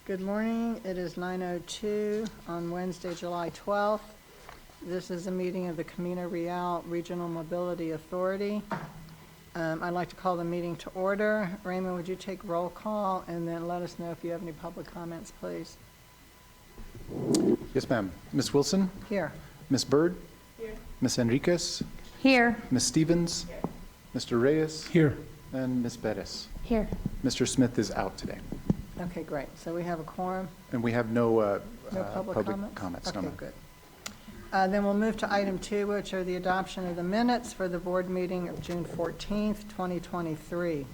Good morning. It is 9:02 on Wednesday, July 12th. This is a meeting of the Camino Real Regional Mobility Authority. I'd like to call the meeting to order. Raymond, would you take roll call and then let us know if you have any public comments, please? Yes, ma'am. Ms. Wilson? Here. Ms. Bird? Here. Ms. Enriquez? Here. Ms. Stevens? Here. Mr. Reyes? Here. And Ms. Bettis? Here. Mr. Smith is out today. Okay, great. So we have a quorum. And we have no, No public comments. Okay, no, ma'am. good. Then we'll move to item 2, which are the adoption of the minutes for the board meeting of June 14th, 2023.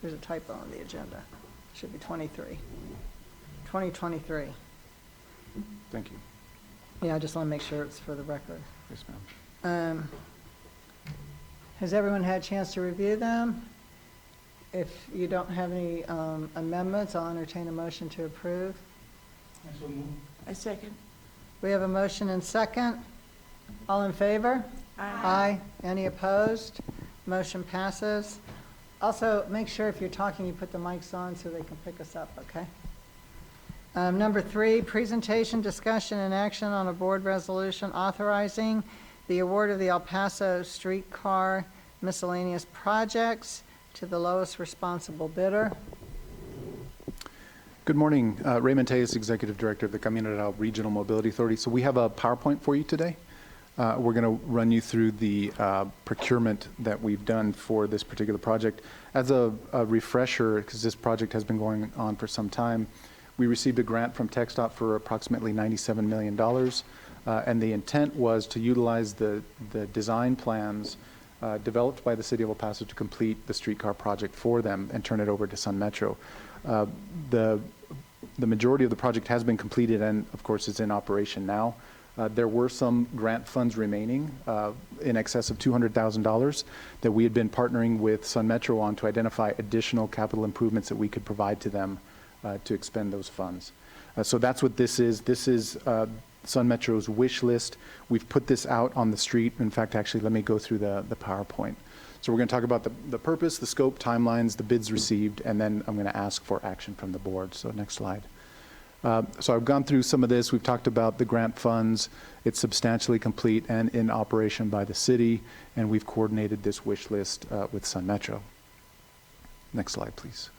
There's a typo on the agenda. It should be 23. 2023. Thank you. Yeah, I just want to make sure it's for the record. Yes, ma'am. Has everyone had a chance to review them? If you don't have any amendments, I'll entertain a motion to approve. I second. We have a motion and second. All in favor? Aye. Any opposed? Motion passes. Also, make sure if you're talking, you put the mics on so they can pick us up, okay? Number 3, presentation, discussion, and action on a board resolution authorizing the award of the El Paso streetcar miscellaneous projects to the lowest responsible bidder. Good morning. Raymond Tejas, Executive Director of the Camino Real Regional Mobility Authority. So we have a PowerPoint for you today. We're going to run you through the procurement that we've done for this particular project. As a refresher, because this project has been going on for some time, we received a grant from TxDOT for approximately $97 million. And the intent was to utilize the design plans developed by the City of El Paso to complete the streetcar project for them and turn it over to Sun Metro. The majority of the project has been completed and, of course, is in operation now. There were some grant funds remaining in excess of $200,000 that we had been partnering with Sun Metro on to identify additional capital improvements that we could provide to them to expend those funds. So that's what this is. This is Sun Metro's wish list. We've put this out on the street. In fact, actually, let me go through the PowerPoint. So we're going to talk about the purpose, the scope, timelines, the bids received, and then I'm going to ask for action from the board. So next slide. So I've gone through some of this. We've talked about the grant funds. It's substantially complete and in operation by the city, and we've coordinated this wish list with Sun Metro. Next slide, please.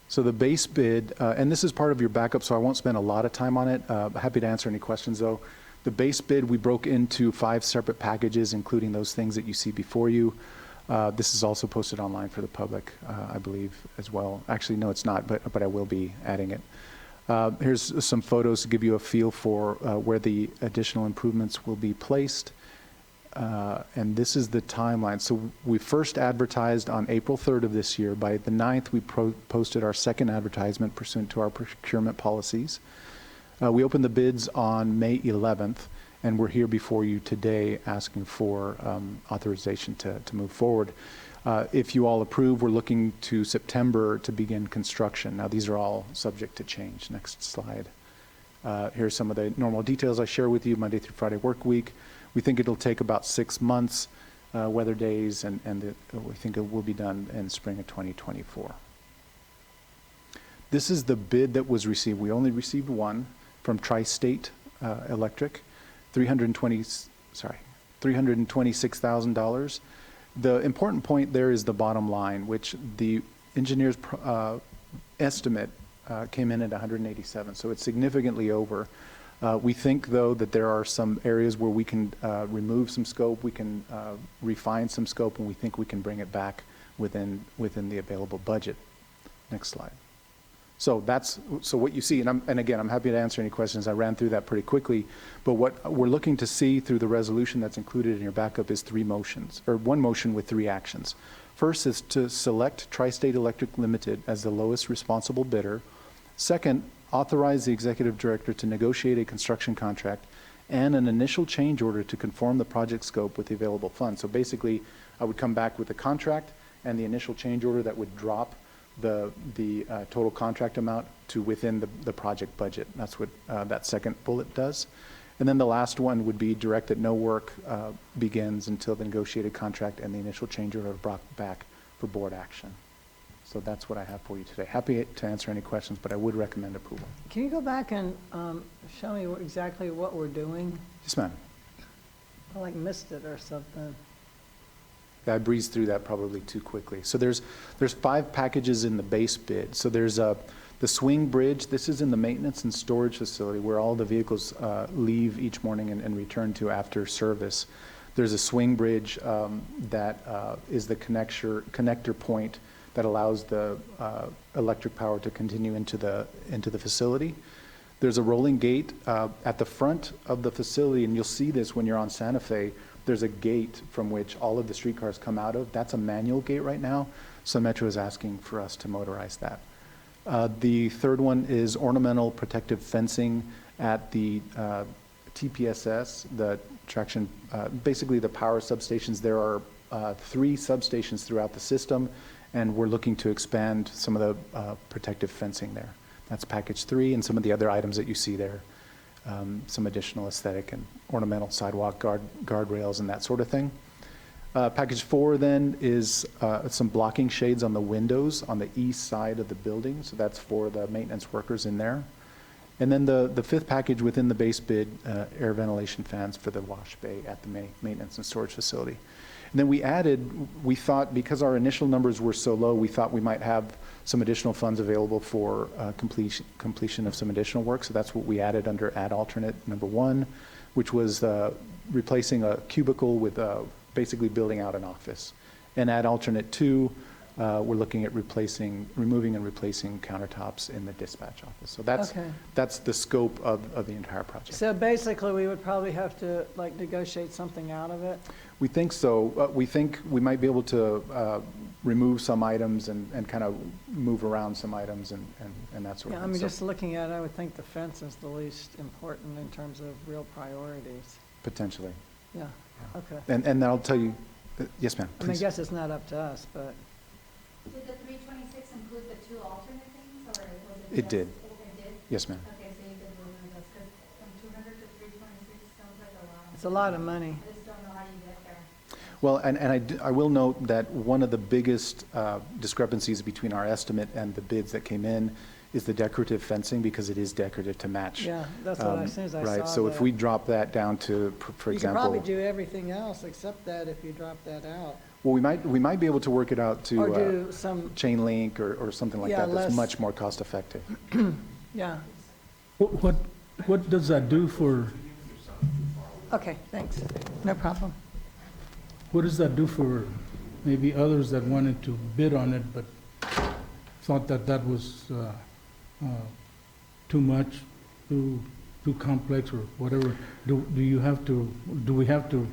So the base bid, and this is part of your backup, so I won't spend a lot of time on it. Happy to answer any questions, though. The base bid, we broke into 5 separate packages, including those things that you see before you. This is also posted online for the public, I believe, as well. Actually, no, it's not, but I will be adding it. Here's some photos to give you a feel for where the additional improvements will be placed. And this is the timeline. So we first advertised on April 3rd of this year. By the 9th, we posted our second advertisement pursuant to our procurement policies. We opened the bids on May 11th, and we're here before you today asking for authorization to move forward. If you all approve, we're looking to September to begin construction. Now, these are all subject to change. Next slide. Here's some of the normal details I share with you, Monday through Friday work week. We think it'll take about 6 months, weather days, and we think it will be done in spring of 2024. This is the bid that was received. We received one from Tri-State Electric, $326,000. The important point there is the bottom line, which the engineer's estimate came in at 187, so it's significantly over. We think, though, that there are some areas where we can remove some scope, we can refine some scope, and we think we can bring it back within the available budget. Next slide. So what you see, and again, I'm happy to answer any questions. I ran through that pretty quickly, but what we're looking to see through the resolution that's included in your backup is 3 motions, or 1 motion with 3 actions. First is to select Tri-State Electric Limited as the lowest responsible bidder. Second, authorize the executive director to negotiate a construction contract and an initial change order to conform the project scope with the available funds. So basically, I would come back with a contract and the initial change order that would drop the total contract amount to within the project budget. That's what that second bullet does. And then the last one would be direct that no work begins until the negotiated contract and the initial change order are brought back for board action. So that's what I have for you today. Happy to answer any questions, but I would recommend approval. Can you go back and show me exactly what we're doing? Yes, ma'am. I like missed it or something. I breezed through that probably too quickly. So there's 5 packages in the base bid. So there's the swing bridge. This is in the maintenance and storage facility where all the vehicles leave each morning and return to after service. There's a swing bridge that is the connector point that allows the electric power to continue into the facility. There's a rolling gate at the front of the facility, and you'll see this when you're on Santa Fe. There's a gate from which all of the streetcars come out of. That's a manual gate right now. Sun Metro is asking for us to motorize that. The third one is ornamental protective fencing at the TPSS, the traction, basically the power substations. There are 3 substations throughout the system, and we're looking to expand some of the protective fencing there. That's package 3, and some of the other items that you see there, some additional aesthetic and ornamental sidewalk guardrails and that sort of thing. Package 4 then is some blocking shades on the windows on the east side of the building, so that's for the maintenance workers in there. And then the 5th package within the base bid, air ventilation fans for the wash bay at the maintenance and storage facility. And then we thought because our initial numbers were so low, we thought we might have some additional funds available for completion of some additional work. So that's what we added under add alternate number 1, which was replacing a cubicle with basically building out an office. And add alternate 2, we're looking at removing and replacing countertops in the dispatch office. So that's the scope of the entire project. So basically, we would probably have to like negotiate something out of it? We think so. We think we might be able to remove some items and kind of move around some items and that sort of Yeah, I thing. mean, So just looking at it, I would think the fence is the least important in terms of real priorities. potentially. Yeah, okay. And I'll tell you, yes, ma'am, I mean, I please. guess it's not up to us, but, Did the 326 include the 2 alternate things, or was it It just? did. It did? Yes, ma'am. Okay, so you did remove those, because from 200 to 326 sounds like a lot. it's a lot of money. I just don't know how you get there. Well, I will note that one of the biggest discrepancies between our estimate and the bids that came in is the decorative fencing, because it is decorative to match. Yeah, that's what as soon as I saw that. Right, so if we drop that down to, for You could example. probably do everything else except that if you drop that out. Well, we might be able to work it out to Or do some, chain link or something like Yeah, that that's less- much more cost effective. yeah. What does that do for, Okay, thanks. No problem. what does that do for maybe others that wanted to bid on it, but thought that that was too much, too complex or whatever? Do we have to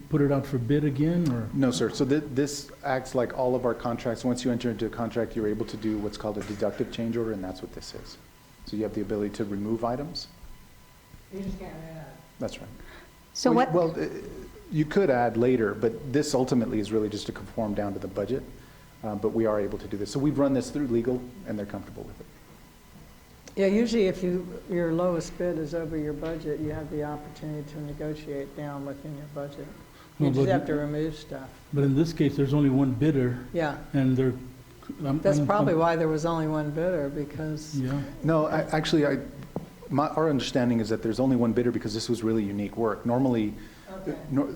put it out for bid again, or? No, sir. So this acts like all of our contracts. Once you enter into a contract, you're able to do what's called a deductive change order, and that's what this is. So you have the ability to remove items. You just can't add. That's right. So Well, what, Well, you could add later, but this ultimately is really just to conform down to the budget. But we are able to do this. So we've run this through legal, and they're comfortable with it. Yeah, usually if your lowest bid is over your budget, you have the opportunity to negotiate down within your budget. You No, just but- have to remove stuff. But in this case, there's only one bidder, Yeah, and they're. that's probably why there was only one bidder, because, Yeah, No, actually, our understanding is that there's only one bidder because this was really unique work. Normally,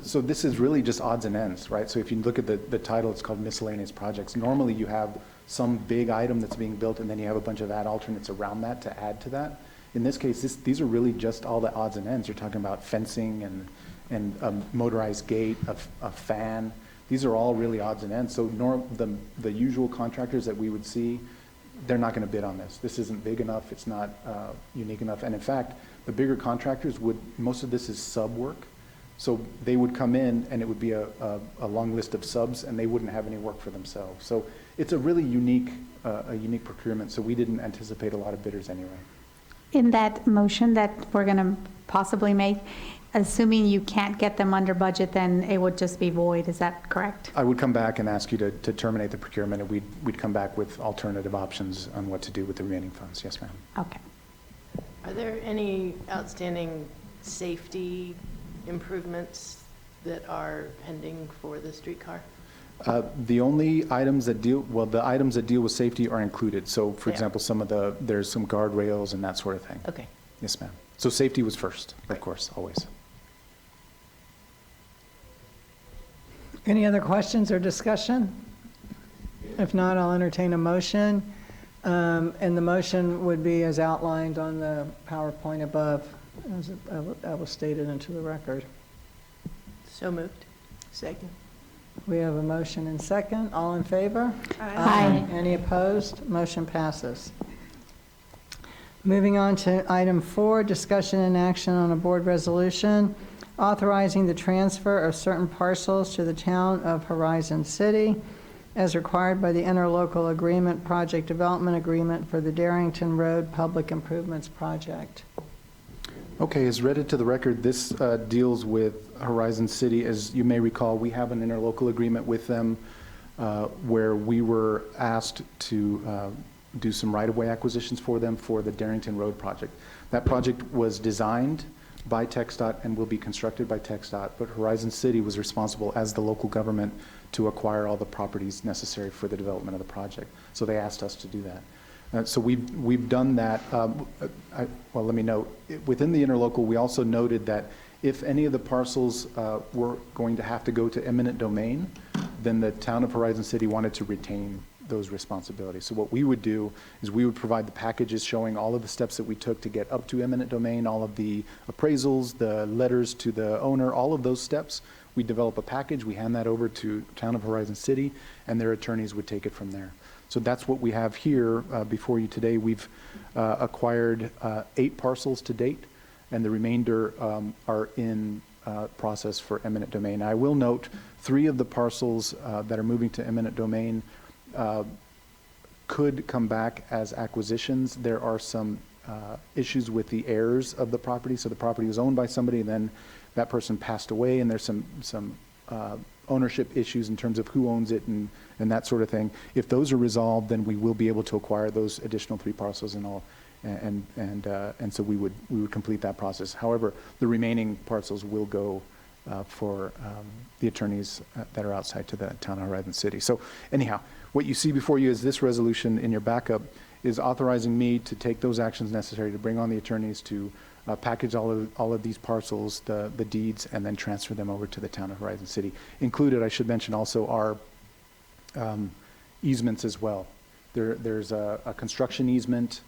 so this is really just odds and ends, right? So if you look at the title, it's called miscellaneous projects. Normally, you have some big item that's being built, and then you have a bunch of add alternates around that to add to that. In this case, these are really just all the odds and ends. You're talking about fencing and a motorized gate, a fan. These are all really odds and ends. So the usual contractors that we would see, they're not going to bid on this. This isn't big enough. It's not unique enough. And in fact, the bigger contractors most of this is sub work. So they would come in, and it would be a long list of subs, and they wouldn't have any work for themselves. So it's a really unique procurement, so we didn't anticipate a lot of bidders anyway. in that motion that we're going to possibly make, assuming you can't get them under budget, then it would just be void, is that correct? I would come back and ask you to terminate the procurement, and we'd come back with alternative options on what to do with the remaining funds. Yes, ma'am. Okay. Are there any outstanding safety improvements that are pending for the streetcar? The only items that deal, well, the items that deal with safety are included. So for Yeah. example, there's some guardrails and that sort of thing. Okay. Yes, ma'am. So safety was first, of course, always. Any other questions or discussion? If not, I'll entertain a motion. And the motion would be as outlined on the PowerPoint above, as I will state it into the record. So moved. Second. We have a motion and second. All in favor? Aye. Any opposed? Motion passes. Moving on to item 4, discussion and action on a board resolution authorizing the transfer of certain parcels to the town of Horizon City as required by the interlocal agreement, project development agreement for the Darrington Road Public Improvements Project. Okay, as read into the record, this deals with Horizon City. As you may recall, we have an interlocal agreement with them where we were asked to do some right-of-way acquisitions for them for the Darrington Road project. That project was designed by TxDOT and will be constructed by TxDOT, but Horizon City was responsible as the local government to acquire all the properties necessary for the development of the project. So they asked us to do that. So we've done that. Well, let me note, within the interlocal, we also noted that if any of the parcels were going to have to go to eminent domain, then the town of Horizon City wanted to retain those responsibilities. So what we would do is we would provide the packages showing all of the steps that we took to get up to eminent domain, all of the appraisals, the letters to the owner, all of those steps. We develop a package, we hand that over to town of Horizon City, and their attorneys would take it from there. So that's what we have here before you today. We've acquired 8 parcels to date, and the remainder are in process for eminent domain. I will note 3 of the parcels that are moving to eminent domain could come back as acquisitions. There are some issues with the heirs of the property. So the property was owned by somebody, and then that person passed away, and there's some ownership issues in terms of who owns it and that sort of thing. If those are resolved, then we will be able to acquire those additional 3 parcels and all, and so we would complete that process. However, the remaining parcels will go for the attorneys that are outside to the town of Horizon City. So anyhow, what you see before you is this resolution in your backup is authorizing me to take those actions necessary to bring on the attorneys to package all of these parcels, the deeds, and then transfer them over to the town of Horizon City. Included, I should mention also, are easements as well. There's a construction easement,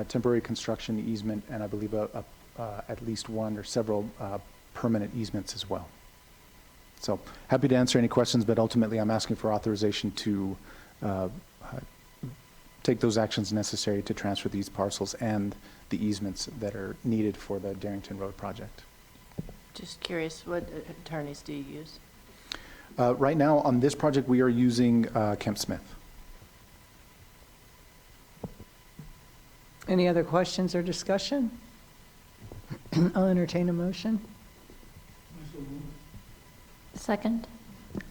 temporary construction easement, and I believe at least one or several permanent easements as well. So happy to answer any questions, but ultimately I'm asking for authorization to take those actions necessary to transfer these parcels and the easements that are needed for the Darrington Road project. Just curious, what attorneys do you use? Right now on this project, we are using Kemp Smith. Any other questions or discussion? I'll entertain a motion. Second?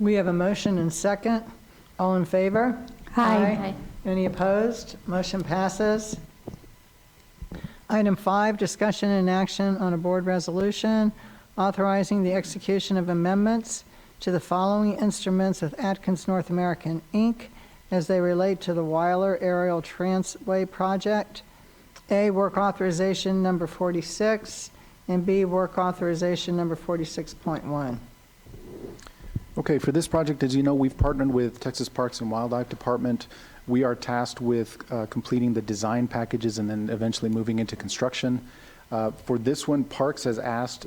We have a motion and second. All in favor? Aye. Any opposed? Motion passes. Item 5, discussion and action on a board resolution authorizing the execution of amendments to the following instruments with Atkins North American, Inc. as they relate to the Weiler Aerial Transway Project. A, work authorization number 46, and B, work authorization number 46.1. Okay, for this project, as you know, we've partnered with Texas Parks and Wildlife Department. We are tasked with completing the design packages and then eventually moving into construction. For this one, Parks has asked,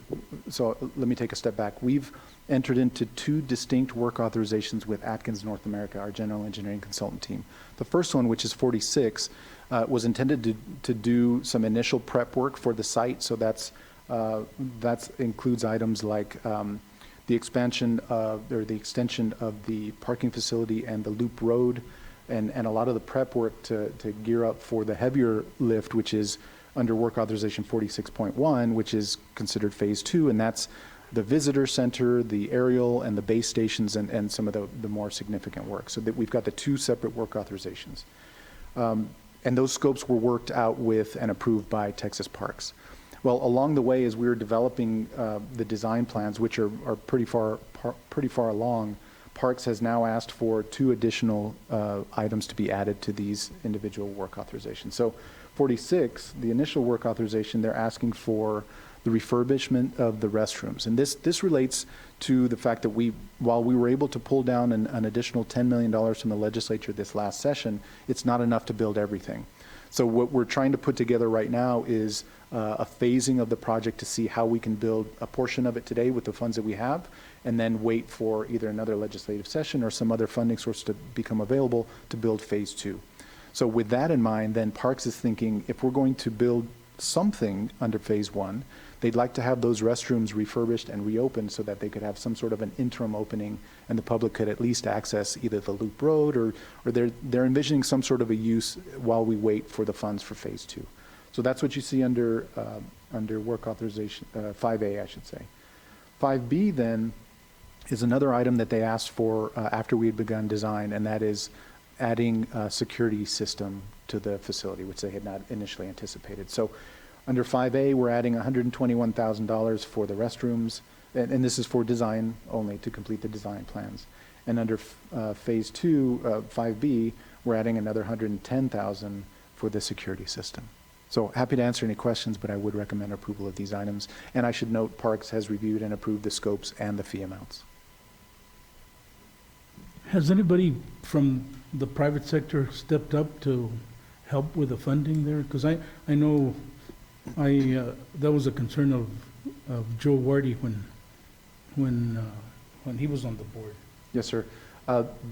so let me take a step back. We've entered into 2 distinct work authorizations with Atkins North America, our general engineering consultant team. The first one, which is 46, was intended to do some initial prep work for the site. So that includes items like the expansion of, or the extension of the parking facility and the loop road, and a lot of the prep work to gear up for the heavier lift, which is under work authorization 46.1, which is considered phase 2, and that's the visitor center, the aerial, and the base stations, and some of the more significant work. So that we've got the 2 separate work authorizations. And those scopes were worked out with and approved by Texas Parks. Well, along the way, as we were developing the design plans, which are pretty far along, Parks has now asked for 2 additional items to be added to these individual work authorizations. So 46, the initial work authorization, they're asking for the refurbishment of the restrooms. And this relates to the fact that while we were able to pull down an additional $10 million from the legislature this last session, it's not enough to build everything. So what we're trying to put together right now is a phasing of the project to see how we can build a portion of it today with the funds that we have, and then wait for either another legislative session or some other funding source to become available to build phase 2. So with that in mind, then Parks is thinking if we're going to build something under phase 1, they'd like to have those restrooms refurbished and reopened so that they could have some sort of an interim opening and the public could at least access either the loop road or they're envisioning some sort of a use while we wait for the funds for phase 2. So that's what you see under work authorization, 5A, I should say. 5B then is another item that they asked for after we had begun design, and that is adding a security system to the facility, which they had not initially anticipated. So under 5A, we're adding $121,000 for the restrooms, and this is for design only, to complete the design plans. And under phase 2, 5B, we're adding another $110,000 for the security system. So happy to answer any questions, but I would recommend approval of these items. And I should note Parks has reviewed and approved the scopes and the fee amounts. Has anybody from the private sector stepped up to help with the funding there? Because I know that was a concern of Joe Wardy when he was on the board. Yes, sir.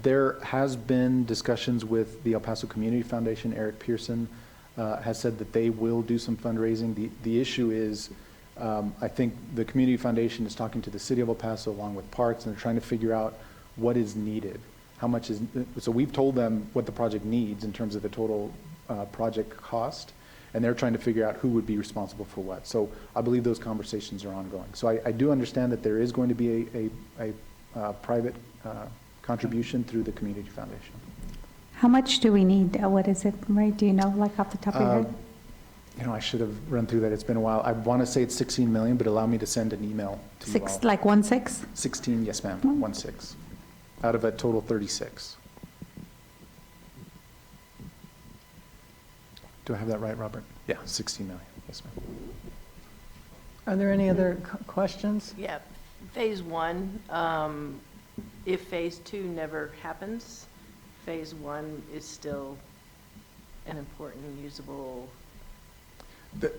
There has been discussions with the El Paso Community Foundation. Eric Pearson has said that they will do some fundraising. The issue is, I think the Community Foundation is talking to the City of El Paso along with Parks, and they're trying to figure out what is needed. How much is, so we've told them what the project needs in terms of the total project cost, and they're trying to figure out who would be responsible for what. So I believe those conversations are ongoing. So I do understand that there is going to be a private contribution through the Community Foundation. How much do we need? What is it, right? Do you know, like off the top of your head? You know, I should have run through that. It's been a while. I want to say it's 16 million, but allow me to send an email to you all. Like 1/6? 16, yes, ma'am, 1/6, out of a total 36. Do I have that right, Robert? Yeah, 16 million, yes, ma'am. Are there any other questions? Yeah, phase 1, if phase 2 never happens, phase 1 is still an important, usable,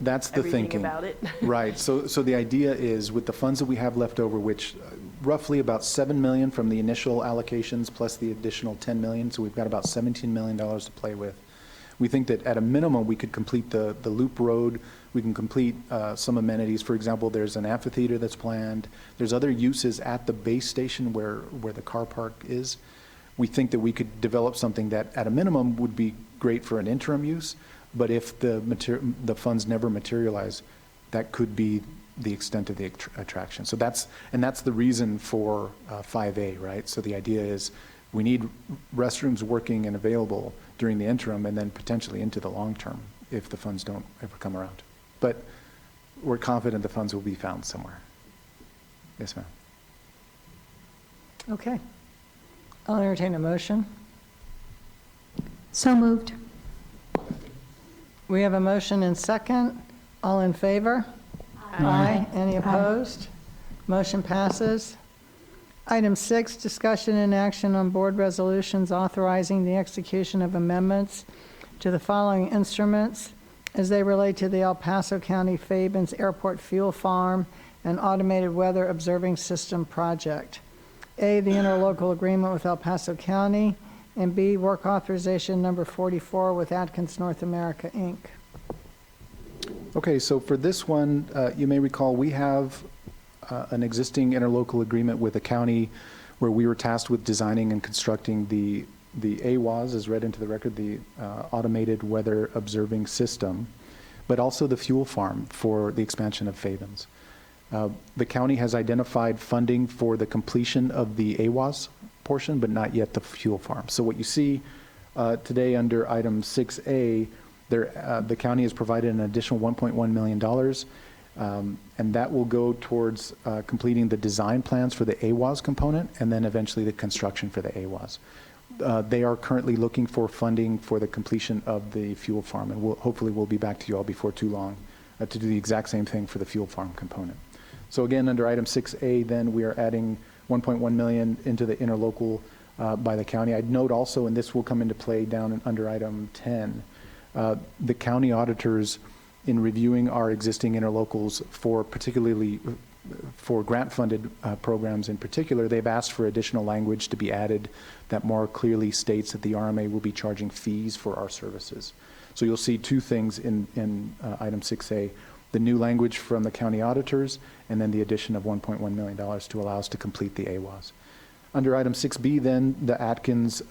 That's the everything thinking. about it. Right, so the idea is with the funds that we have left over, which roughly about 7 million from the initial allocations plus the additional 10 million, so we've got about $17 million to play with. We think that at a minimum, we could complete the loop road, we can complete some amenities. For example, there's an amphitheater that's planned. There's other uses at the base station where the car park is. We think that we could develop something that at a minimum would be great for an interim use, but if the funds never materialize, that could be the extent of the attraction. So that's the reason for 5A, right? So the idea is we need restrooms working and available during the interim and then potentially into the long term if the funds don't ever come around. But we're confident the funds will be found somewhere. Yes, ma'am. Okay. I'll entertain a motion. So moved. We have a motion and second. All in favor? Aye. Any opposed? Motion passes. Item 6, discussion and action on board resolutions authorizing the execution of amendments to the following instruments as they relate to the El Paso County Fabens Airport Fuel Farm and Automated Weather Observing System Project. A, the interlocal agreement with El Paso County, and B, work authorization number 44 with Atkins North America, Inc. Okay, so for this one, you may recall we have an existing interlocal agreement with the county where we were tasked with designing and constructing the AWAS, as read into the record, the Automated Weather Observing System, but also the fuel farm for the expansion of Fabens. The county has identified funding for the completion of the AWAS portion, but not yet the fuel farm. So what you see today under item 6A, the county has provided an additional $1.1 million. And that will go towards completing the design plans for the AWAS component and then eventually the construction for the AWAS. They are currently looking for funding for the completion of the fuel farm, and hopefully we'll be back to you all before too long to do the exact same thing for the fuel farm component. So again, under item 6A, then we are adding 1.1 million into the interlocal by the county. I'd note also, and this will come into play down under item 10, the county auditors, in reviewing our existing interlocals for particularly for grant-funded programs in particular, they've asked for additional language to be added that more clearly states that the RMA will be charging fees for our services. So you'll see two things in item 6A, the new language from the county auditors, and then the addition of $1.1 million to allow us to complete the AWAS. Under item 6B then, the Atkins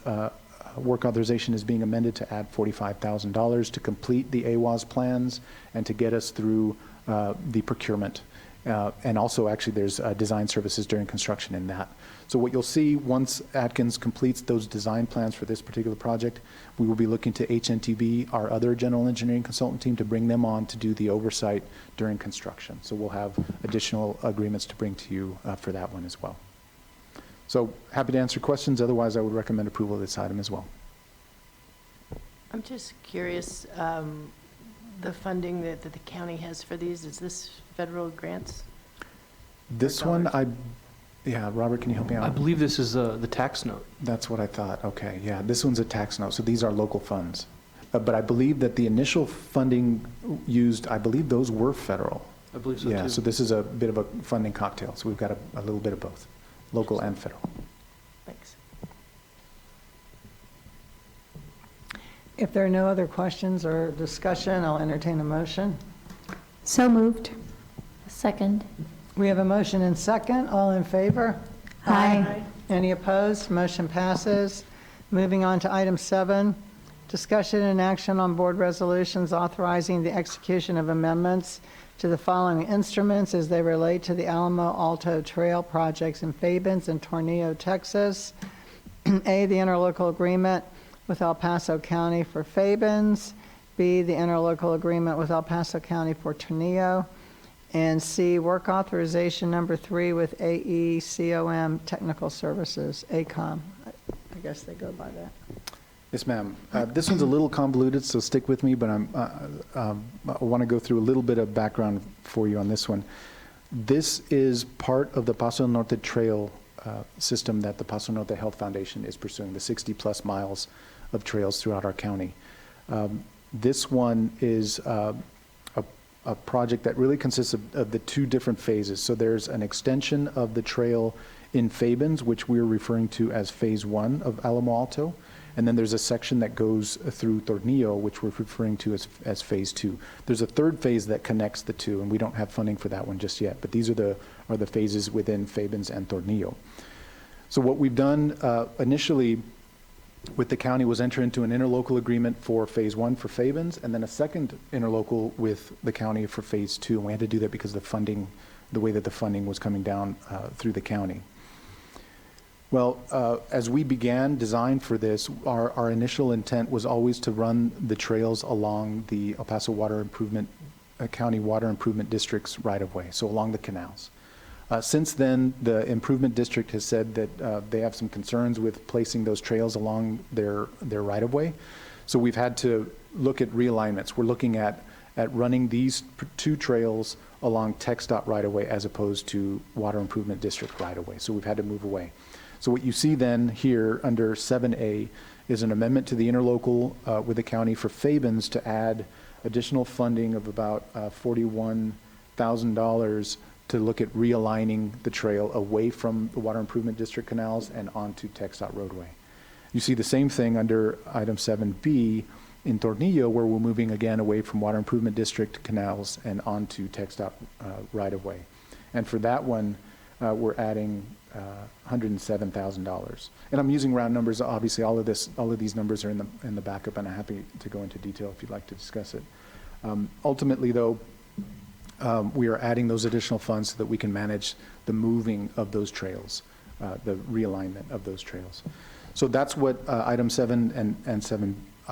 work authorization is being amended to add $45,000 to complete the AWAS plans and to get us through the procurement. And also, actually, there's design services during construction in that. So what you'll see once Atkins completes those design plans for this particular project, we will be looking to HNTB, our other general engineering consultant team, to bring them on to do the oversight during construction. So we'll have additional agreements to bring to you for that one as well. So happy to answer questions. Otherwise, I would recommend approval of this item as well. I'm just curious, the funding that the county has for these, is this federal grants? This one, yeah, Robert, can you help me out? I believe this is the tax note. That's what I thought. Okay, yeah, this one's a tax note, so these are local funds. But I believe that the initial funding used, I believe those were federal. I believe so, Yeah, too. so this is a bit of a funding cocktail, so we've got a little bit of both, local and federal. Thanks. If there are no other questions or discussion, I'll entertain a motion. So moved. Second. We have a motion and second. All in favor? Aye. Any opposed? Motion passes. Moving on to item 7, discussion and action on board resolutions authorizing the execution of amendments to the following instruments as they relate to the Alamo Alto Trail projects in Fabens and Tornillo, Texas. A, the interlocal agreement with El Paso County for Fabens. B, the interlocal agreement with El Paso County for Tornillo. And C, work authorization number 3 with AECOM Technical Services, ACOM. I guess they go by that. Yes, ma'am. This one's a little convoluted, so stick with me, but I want to go through a little bit of background for you on this one. This is part of the Paso Norte Trail system that the Paso Norte Health Foundation is pursuing, the 60-plus miles of trails throughout our county. This one is a project that really consists of the two different phases. So there's an extension of the trail in Fabens, which we're referring to as Phase 1 of Alamo Alto. And then there's a section that goes through Tornillo, which we're referring to as Phase 2. There's a third phase that connects the two, and we don't have funding for that one just yet. But these are the phases within Fabens and Tornillo. So what we've done initially with the county was enter into an interlocal agreement for Phase 1 for Fabens, and then a second interlocal with the county for Phase 2. And we had to do that because of the funding, the way that the funding was coming down through the county. Well, as we began design for this, our initial intent was always to run the trails along the El Paso County Water Improvement District's right-of-way, so along the canals. Since then, the Improvement District has said that they have some concerns with placing those trails along their right-of-way. So we've had to look at realignments. We're looking at running these two trails along TxDOT right-of-way as opposed to Water Improvement District right-of-way. So we've had to move away. So what you see then here under 7A is an amendment to the interlocal with the county for Fabens to add additional funding of about $41,000 to look at realigning the trail away from the Water Improvement District canals and onto TxDOT roadway. You see the same thing under item 7B in Tornillo, where we're moving again away from Water Improvement District canals and onto TxDOT right-of-way. And for that one, we're adding $107,000. And I'm using round numbers. Obviously, all of these numbers are in the backup, and I'm happy to go into detail if you'd like to discuss it. Ultimately, though, we are adding those additional funds so that we can manage the moving of those trails, the realignment of those trails. So that's what item 7 and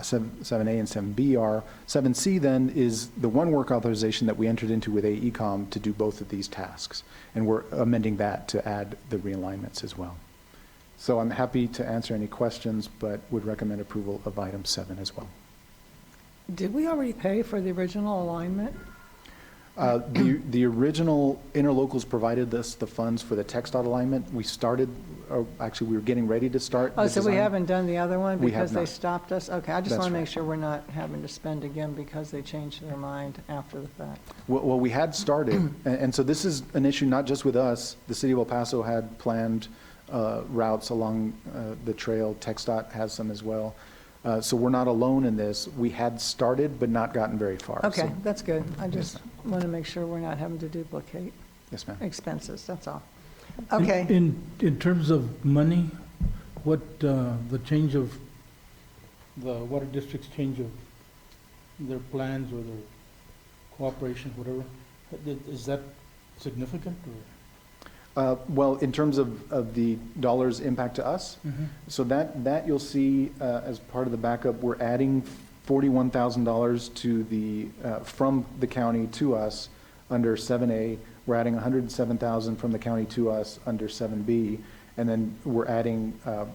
7A and 7B are. 7C then is the one work authorization that we entered into with AECom to do both of these tasks. And we're amending that to add the realignments as well. So I'm happy to answer any questions, but would recommend approval of item 7 as well. Did we already pay for the original alignment? The original interlocals provided us the funds for the TxDOT alignment. We started, or actually, we were getting ready to start. Oh, the so we design. haven't done the other one We have because they not. stopped us? Okay, I just That's want to right. make sure we're not having to spend again because they changed their mind after the fact. Well, we had started, and so this is an issue not just with us. The city of El Paso had planned routes along the trail. TxDOT has some as well. So we're not alone in this. We had started, but not gotten very far. Okay, So- that's good. I just want to make sure we're not having to duplicate Yes, ma'am. expenses, that's all. Okay, In terms of money, what, the change of, the water district's change of their plans or their cooperation, whatever, is that significant or? Well, in terms of the dollars impact to us, so that you'll see as part of the backup, we're adding $41,000 to the, from the county to us under 7A. We're adding $107,000 from the county to us under 7B. And then we're adding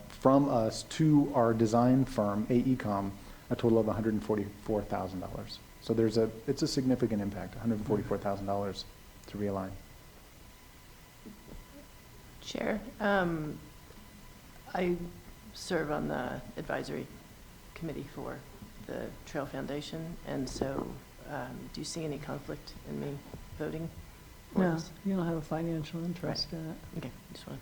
from us to our design firm, AECom, a total of $144,000. So it's a significant impact, $144,000 to realign. Chair, I serve on the advisory committee for the Trail Foundation, and so do you see any conflict in me voting for no, this? you don't have a financial interest in it. Okay, just one.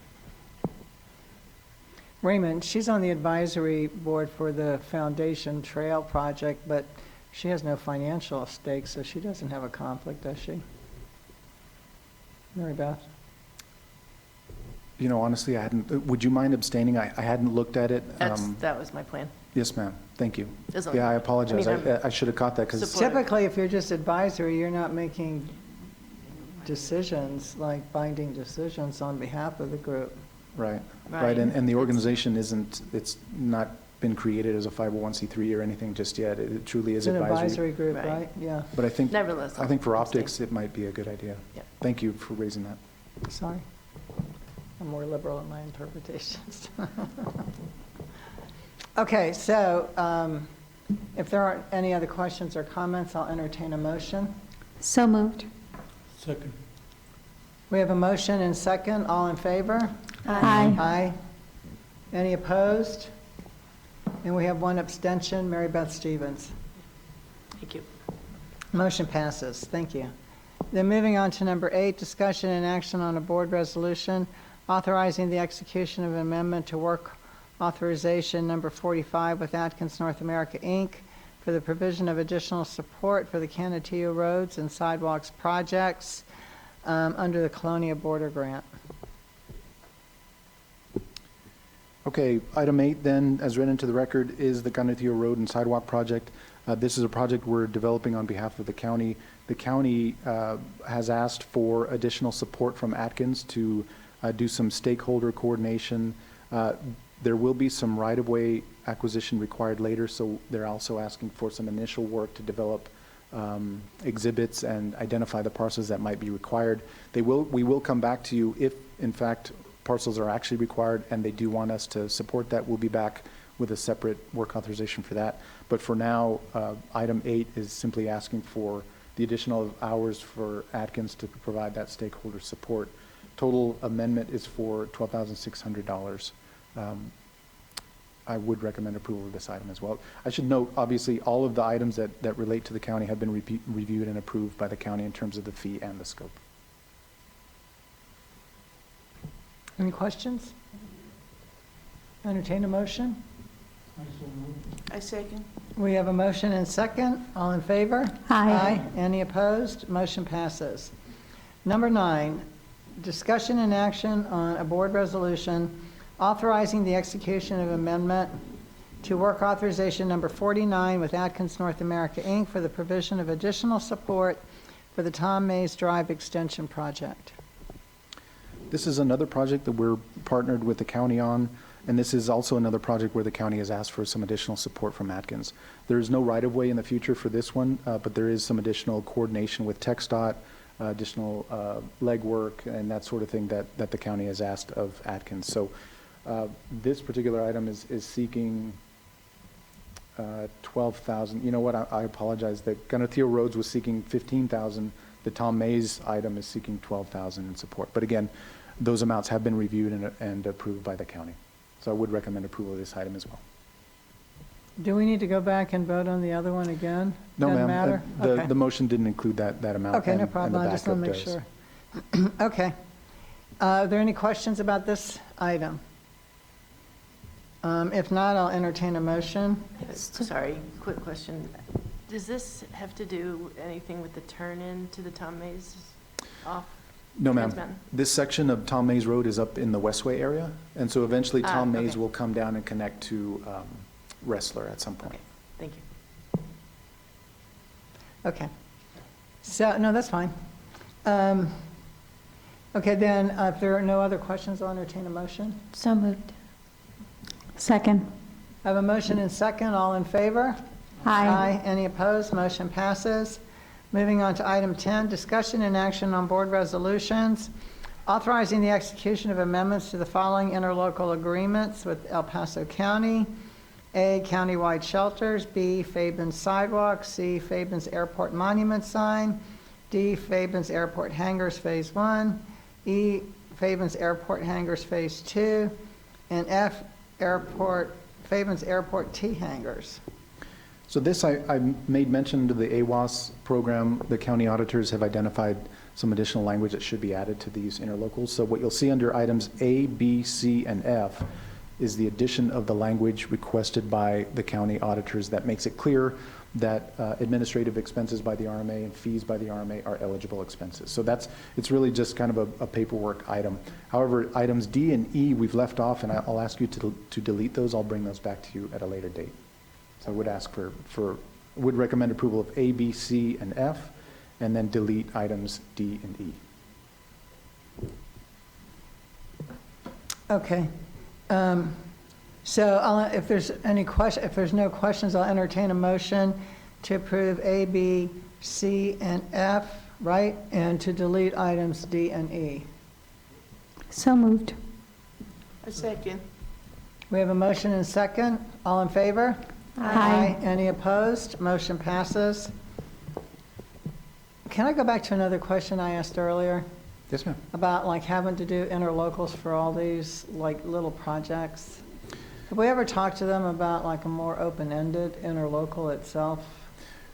Raymond, she's on the advisory board for the Foundation Trail Project, but she has no financial stake, so she doesn't have a conflict, does she? Mary Beth? You know, honestly, I hadn't, would you mind abstaining? I hadn't looked at it. That was my plan. Yes, ma'am. Thank you. As long- Yeah, I apologize. I mean, I should have caught that because, Support. Typically, if you're just advisory, you're not making decisions, like binding decisions on behalf of the group. right. Right. And the organization isn't, it's not been created as a 501c3 or anything just yet. It truly It's is an advisory. advisory group, Right. right? Yeah, But I think Nevertheless, for I'll optics, it might be a good idea. Yeah. Thank you for raising that. sorry. I'm more liberal in my interpretations. Okay, so if there aren't any other questions or comments, I'll entertain a motion. So moved. Second. We have a motion and second. All in favor? Aye. Aye. Any opposed? And we have one abstention, Mary Beth Stevens. Thank you. Motion passes. Thank you. Then moving on to number 8, discussion and action on a board resolution authorizing the execution of an amendment to work authorization number 45 with Atkins North America, Inc. for the provision of additional support for the Canutillo Roads and Sidewalks projects under the Colonia Border Grant. Okay, item 8 then, as read into the record, is the Canutillo Road and Sidewalk Project. This is a project we're developing on behalf of the county. The county has asked for additional support from Atkins to do some stakeholder coordination. There will be some right-of-way acquisition required later, so they're also asking for some initial work to develop exhibits and identify the parcels that might be required. We will come back to you if, in fact, parcels are actually required and they do want us to support that. We'll be back with a separate work authorization for that. But for now, item 8 is simply asking for the additional hours for Atkins to provide that stakeholder support. Total amendment is for $12,600. I would recommend approval of this item as well. I should note, obviously, all of the items that relate to the county have been reviewed and approved by the county in terms of the fee and the scope. Any questions? Entertain a motion? I second. We have a motion and second. All in favor? Aye. Any opposed? Motion passes. Number 9, discussion and action on a board resolution authorizing the execution of amendment to work authorization number 49 with Atkins North America, Inc. for the provision of additional support for the Tom Mays Drive Extension Project. This is another project that we're partnered with the county on. And this is also another project where the county has asked for some additional support from Atkins. There is no right-of-way in the future for this one, but there is some additional coordination with TxDOT, additional legwork and that sort of thing that the county has asked of Atkins. So this particular item is seeking 12,000. You know what, I apologize. The Ganotio Roads was seeking 15,000. The Tom Mays item is seeking 12,000 in support. But again, those amounts have been reviewed and approved by the county. So I would recommend approval of this item as well. Do we need to go back and vote on the other one again? No, Doesn't ma'am. matter? Okay. The motion didn't include that amount. Okay, no and problem. the I just want to backup make does. sure. Okay. Are there any questions about this item? If not, I'll entertain a motion. Sorry, quick question. Does this have to do anything with the turn-in to the Tom Mays off? No, Trans ma'am. Mountain? This section of Tom Mays Road is up in the Westway area, and so eventually Tom Mays okay. will come down and connect to Wrestler at some point. Okay, thank you. Okay. So, no, that's fine. Okay, then, if there are no other questions, I'll entertain a motion. So moved. Second. I have a motion and second. All in favor? Aye. Any opposed? Motion passes. Moving on to item 10, discussion and action on board resolutions, authorizing the execution of amendments to the following interlocal agreements with El Paso County. A, countywide shelters. B, Fabens sidewalk. C, Fabens Airport monument sign. D, Fabens Airport hangars Phase 1. E, Fabens Airport hangars Phase 2. And F, Fabens Airport T hangars. So this, I made mention to the AWAS program. The county auditors have identified some additional language that should be added to these interlocals. So what you'll see under items A, B, C, and F is the addition of the language requested by the county auditors that makes it clear that administrative expenses by the RMA and fees by the RMA are eligible expenses. So it's really just kind of a paperwork item. However, items D and E we've left off, and I'll ask you to delete those. I'll bring those back to you at a later date. So I would ask would recommend approval of A, B, C, and F, and then delete items D and E. Okay. So if there's no questions, I'll entertain a motion to approve A, B, C, and F, right? And to delete items D and E. So moved. A second. We have a motion and second. All in favor? Aye. Any opposed? Motion passes. Can I go back to another question I asked earlier Yes, ma'am. about like having to do interlocals for all these like little projects? Have we ever talked to them about like a more open-ended interlocal itself?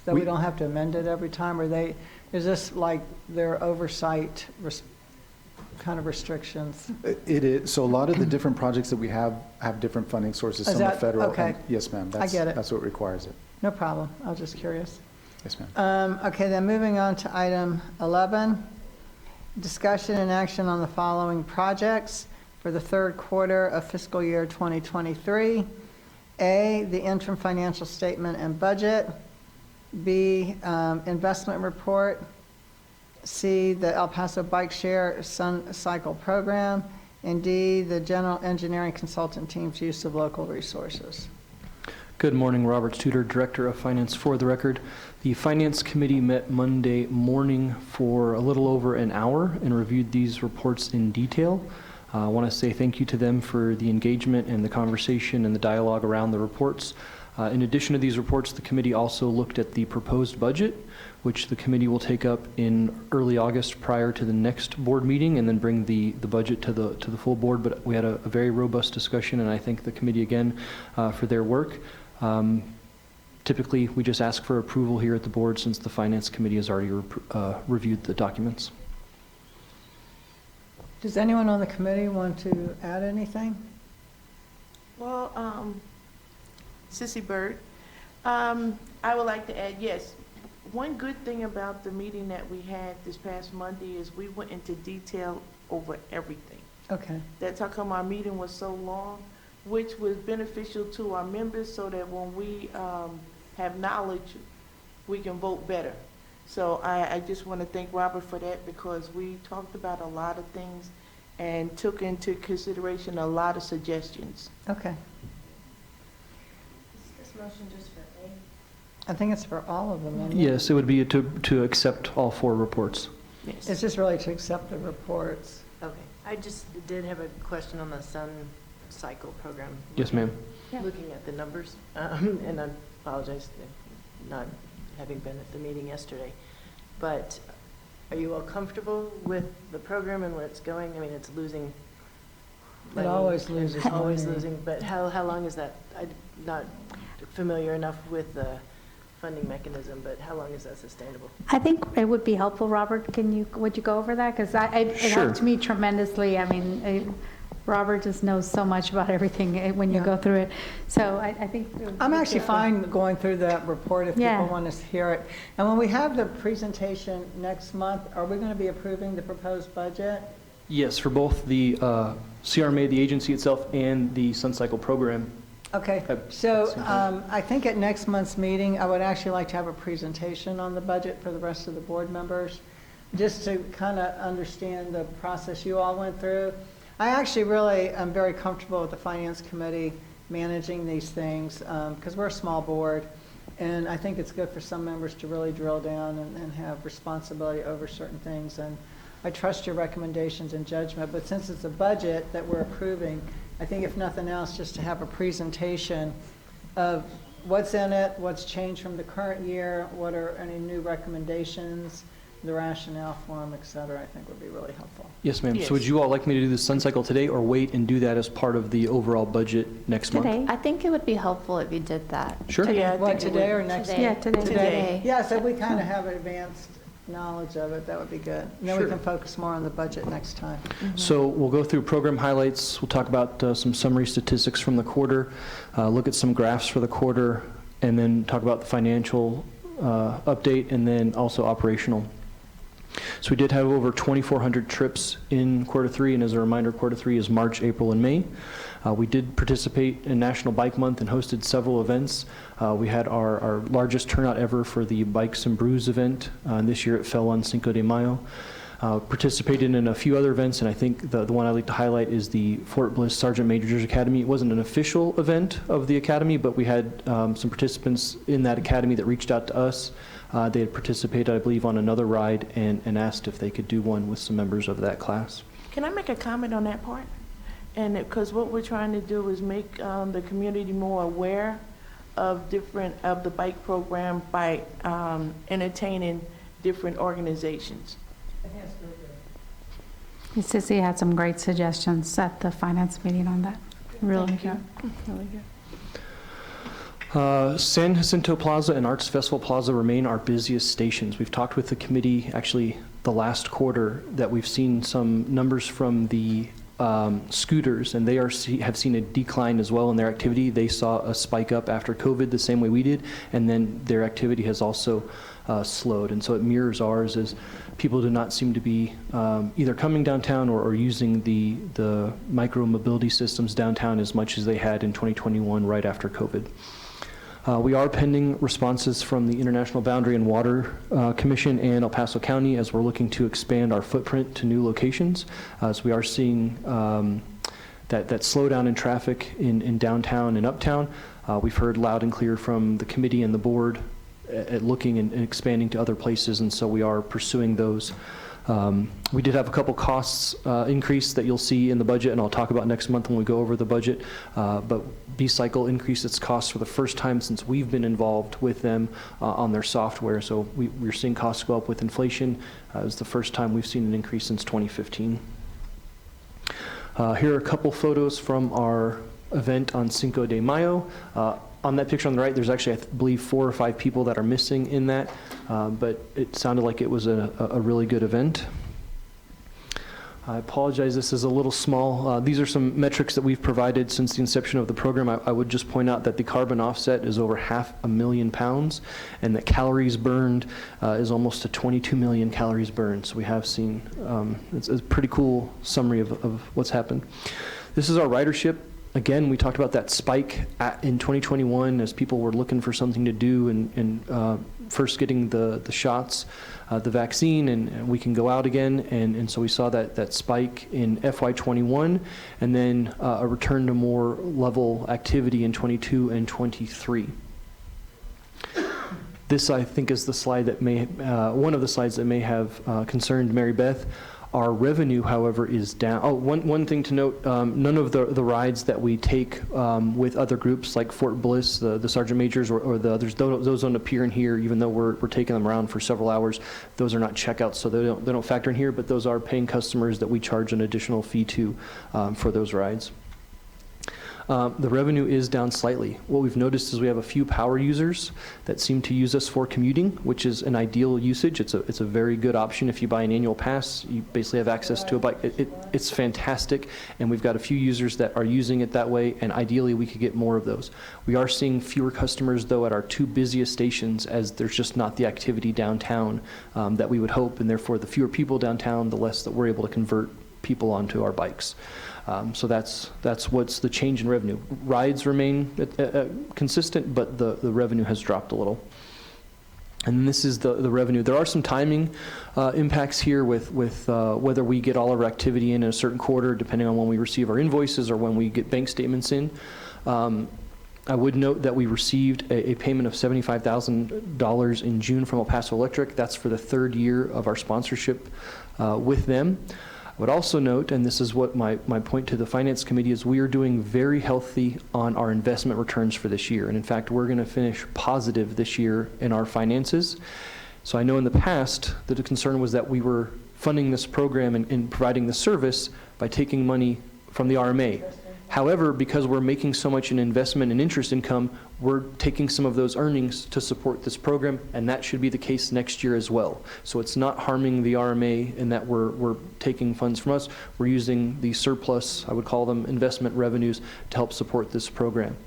That we We- don't have to amend it every time? Or is this like their oversight kind of restrictions? It is. So a lot of the different projects that we have different funding sources. Is Some are that- federal. okay. And, yes, ma'am. I get it. That's what requires it. No problem. I was just curious. Yes, ma'am. Okay, then moving on to item 11, discussion and action on the following projects for the third quarter of fiscal year 2023. A, the interim financial statement and budget. B, investment report. C, the El Paso Bike Share Sun Cycle Program. And D, the general engineering consultant team's use of local resources. Good morning, Robert Tudor, Director of Finance. For the record, the Finance Committee met Monday morning for a little over an hour and reviewed these reports in detail. I want to say thank you to them for the engagement and the conversation and the dialogue around the reports. In addition to these reports, the committee also looked at the proposed budget, which the committee will take up in early August prior to the next board meeting and then bring the budget to the full board. But we had a very robust discussion, and I thank the committee again for their work. Typically, we just ask for approval here at the board since the Finance Committee has already reviewed the documents. Does anyone on the committee want to add anything? Well, Sissy Bird, I would like to add, yes, one good thing about the meeting that we had this past Monday is we went into detail over everything. Okay. That's how come our meeting was so long, which was beneficial to our members so that when we have knowledge, we can vote better. So I just want to thank Robert for that because we talked about a lot of things and took into consideration a lot of suggestions. Okay. Is this motion just for A? I think it's for all of them. isn't it? Yes, it would be to accept all 4 reports. Yes. It's just really to accept the reports. Okay. I just did have a question on the Sun Cycle program. Yes, ma'am. Yeah. Looking at the numbers, and I apologize for not having been at the meeting yesterday, but are you all comfortable with the program and where it's going? I mean, it's losing money. always loses It's always money. losing, but how long is that? I'm not familiar enough with the funding mechanism, but how long is that sustainable? I think it would be helpful, Robert, would you go over that? Because it Sure. helped me tremendously. I mean, Robert just knows so much about everything when you Yeah. go through it. So I think. I'm actually fine going through that report if Yeah. people want to hear it. And when we have the presentation next month, are we going to be approving the proposed budget? Yes, for both the CRRMA, the agency itself, and the Sun Cycle program. Okay, so I think at next month's meeting, I would actually like to have a presentation on the budget for the rest of the board members, just to kind of understand the process you all went through. I actually really am very comfortable with the Finance Committee managing these things, because we're a small board, and I think it's good for some members to really drill down and have responsibility over certain things, and I trust your recommendations and judgment, but since it's a budget that we're approving, I think if nothing else, just to have a presentation of what's in it, what's changed from the current year, what are any new recommendations, the rationale for them, et cetera, I think would be really helpful. Yes, ma'am. Yes. So would you all like me to do the Sun Cycle today or wait and do that as part of the overall budget next month? Today? I think it would be helpful if you did that. Sure. Yeah, I What, think it today would. or next? Today. Yeah, today. Today. Yeah, so we kind of have advanced knowledge of it, that would be good. And then we Sure. can focus more on the budget next time. So we'll go through program highlights, we'll talk about some summary statistics from the quarter, look at some graphs for the quarter, and then talk about the financial update, and then also operational. So we did have over 2,400 trips in quarter 3, and as a reminder, quarter 3 is March, April, and May. We did participate in National Bike Month and hosted several events. We had our largest turnout ever for the Bikes and Brews event, and this year it fell on Cinco de Mayo. Participated in a few other events, and I think the one I'd like to highlight is the Fort Bliss Sergeant Major's Academy. It wasn't an official event of the academy, but we had some participants in that academy that reached out to us. They had participated, I believe, on another ride and asked if they could do one with some members of that class. Can I make a comment on that part? And because what we're trying to do is make the community more aware of the bike program by entertaining different organizations. Sissy had some great suggestions at the finance meeting on that. Really good, really good. San Jacinto Plaza and Arts Festival Plaza remain our busiest stations. We've talked with the committee, actually, the last quarter, that we've seen some numbers from the scooters, and they have seen a decline as well in their activity. They saw a spike up after COVID the same way we did, and then their activity has also slowed. And so it mirrors ours, as people do not seem to be either coming downtown or using the micro mobility systems downtown as much as they had in 2021 right after COVID. We are pending responses from the International Boundary and Water Commission and El Paso County as we're looking to expand our footprint to new locations. So we are seeing that slowdown in traffic in downtown and uptown. We've heard loud and clear from the committee and the board at looking and expanding to other places, and so we are pursuing those. We did have a couple costs increase that you'll see in the budget, and I'll talk about next month when we go over the budget. But B-Cycle increased its costs for the first time since we've been involved with them on their software. So we're seeing costs go up with inflation. It was the first time we've seen an increase since 2015. Here are a couple photos from our event on Cinco de Mayo. On that picture on the right, there's actually, I believe, 4 or 5 people that are missing in that, but it sounded like it was a really good event. I apologize, this is a little small. These are some metrics that we've provided since the inception of the program. I would just point out that the carbon offset is over 500,000 pounds, and that calories burned is almost to 22 million calories burned. So we have seen, it's a pretty cool summary of what's happened. This is our ridership Again, we talked about that spike in 2021 as people were looking for something to do and first getting the shots, the vaccine, and we can go out again. And so we saw that spike in FY21, and then a return to more level activity in 22 and 23. This, I think, is the slide that may, one of the slides that may have concerned Mary Beth. Our revenue, however, is down. Oh, one thing to note, none of the rides that we take with other groups like Fort Bliss, the Sergeant Majors, or the others, those don't appear in here, even though we're taking them around for several hours. Those are not checkouts, so they don't factor in here, but those are paying customers that we charge an additional fee to for those rides. The revenue is down slightly. What we've noticed is we have a few power users that seem to use us for commuting, which is an ideal usage. It's a very good option. If you buy an annual pass, you basically have access to a bike. It's fantastic, and we've got a few users that are using it that way, and ideally we could get more of those. We are seeing fewer customers, though, at our two busiest stations, as there's just not the activity downtown that we would hope, and therefore the fewer people downtown, the less that we're able to convert people onto our bikes. So that's what's the change in revenue. Rides remain consistent, but the revenue has dropped a little. And this is the revenue. There are some timing impacts here with whether we get all of our activity in a certain quarter, depending on when we receive our invoices or when we get bank statements in. I would note that we received a payment of $75,000 in June from El Paso Electric. That's for the third year of our sponsorship with them. I would also note, and this is what my point to the Finance Committee is, we are doing very healthy on our investment returns for this year. And in fact, we're going to finish positive this year in our finances. So I know in the past, the concern was that we were funding this program and providing the service by taking money from the RMA. However, because we're making so much in investment and interest income, we're taking some of those earnings to support this program, and that should be the case next year as well. So it's not harming the RMA in that we're taking funds from us. We're using the surplus, I would call them, investment revenues to help support this program.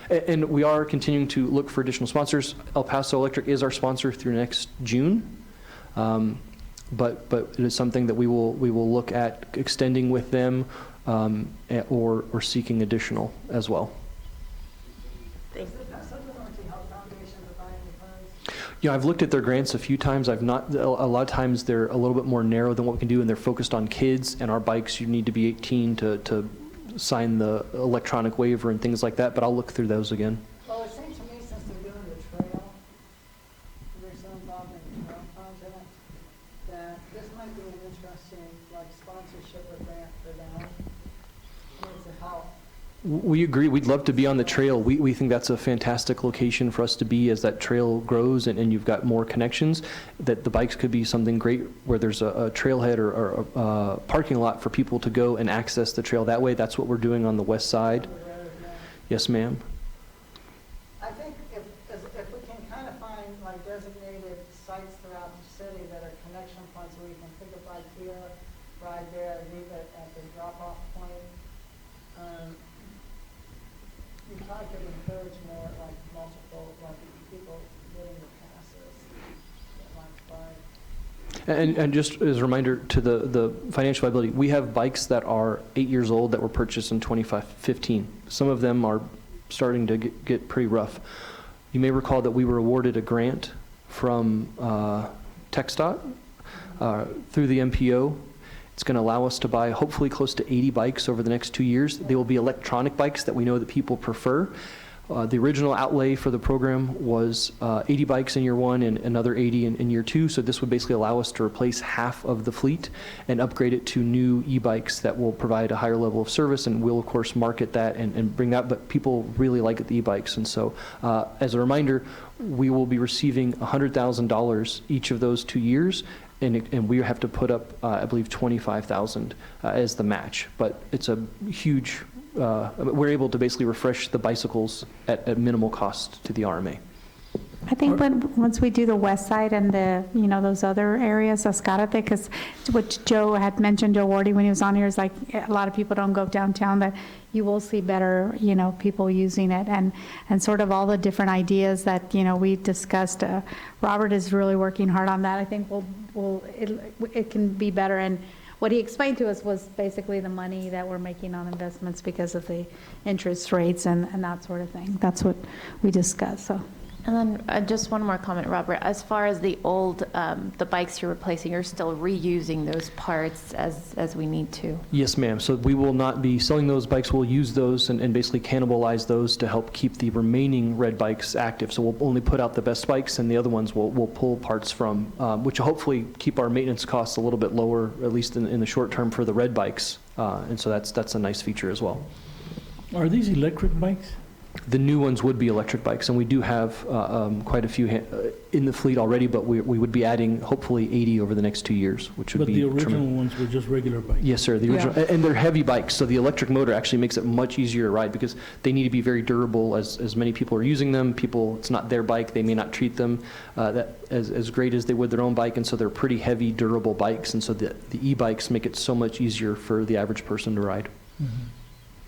And we are continuing to look for additional sponsors. El Paso Electric is our sponsor through next June. But it is something that we will look at extending with them, or seeking additional as well. Yeah, I've looked at their grants a few times. I've not, a lot of times they're a little bit more narrow than what we can do, and they're focused on kids, and our bikes, you need to be 18 to sign the electronic waiver and things like that, but I'll look through those again. Well, it seems to me, since they're doing the trail, there's some involved in the trail funds in it, that this might be an interesting, like, sponsorship or grant for them. To help. We agree. We'd love to be on the trail. We think that's a fantastic location for us to be as that trail grows and you've got more connections, that the bikes could be something great where there's a trailhead or a parking lot for people to go and access the trail that way. That's what we're doing on the west side. Yes, ma'am. I think if we can kind of find like designated sites throughout the city that are connection points where you can pick a bike here, ride there, leave it at the drop-off point. You probably could encourage more, like, multiple, like, people getting the passes that might buy. And just as a reminder to the financial viability, we have bikes that are 8 years old that were purchased in 2015. Some of them are starting to get pretty rough. You may recall that we were awarded a grant from TxDOT through the MPO. It's going to allow us to buy hopefully close to 80 bikes over the next 2 years. They will be electronic bikes that we know that people prefer. The original outlay for the program was 80 bikes in year one and another 80 in year two. So this would basically allow us to replace half of the fleet and upgrade it to new e-bikes that will provide a higher level of service. And we'll, of course, market that and bring that. But people really like the e-bikes. And so as a reminder, we will be receiving $100,000 each of those 2 years. And we have to put up, I believe, $25,000 as the match. But it's a huge, we're able to basically refresh the bicycles at minimal cost to the RMA. I think once we do the west side and those other areas, Escarate, because what Joe had mentioned, Joe Wardy, when he was on here, is like a lot of people don't go downtown, that you will see better, people using it and sort of all the different ideas that, we discussed. Robert is really working hard on that. I think it can be better. And what he explained to us was basically the money that we're making on investments because of the interest rates and that sort of thing. That's what we discussed, so. And then just one more comment, Robert. As far as the old, the bikes you're replacing, you're still reusing those parts as we need to? Yes, ma'am. So we will not be selling those bikes. We'll use those and basically cannibalize those to help keep the remaining red bikes active. So we'll only put out the best bikes, and the other ones we'll pull parts from, which will hopefully keep our maintenance costs a little bit lower, at least in the short term for the red bikes. And so that's a nice feature as well. Are these electric bikes? The new ones would be electric bikes, and we do have quite a few in the fleet already, but we would be adding hopefully 80 over the next 2 years, which would But be the original tremendous. ones were just regular bikes? Yes, sir, the original, and they're heavy bikes, so the electric motor actually makes it much easier to ride because they need to be very durable as many people are using them. It's not their bike, they may not treat them as great as they would their own bike, and so they're pretty heavy, durable bikes, and so the e-bikes make it so much easier for the average person to ride. Mhm.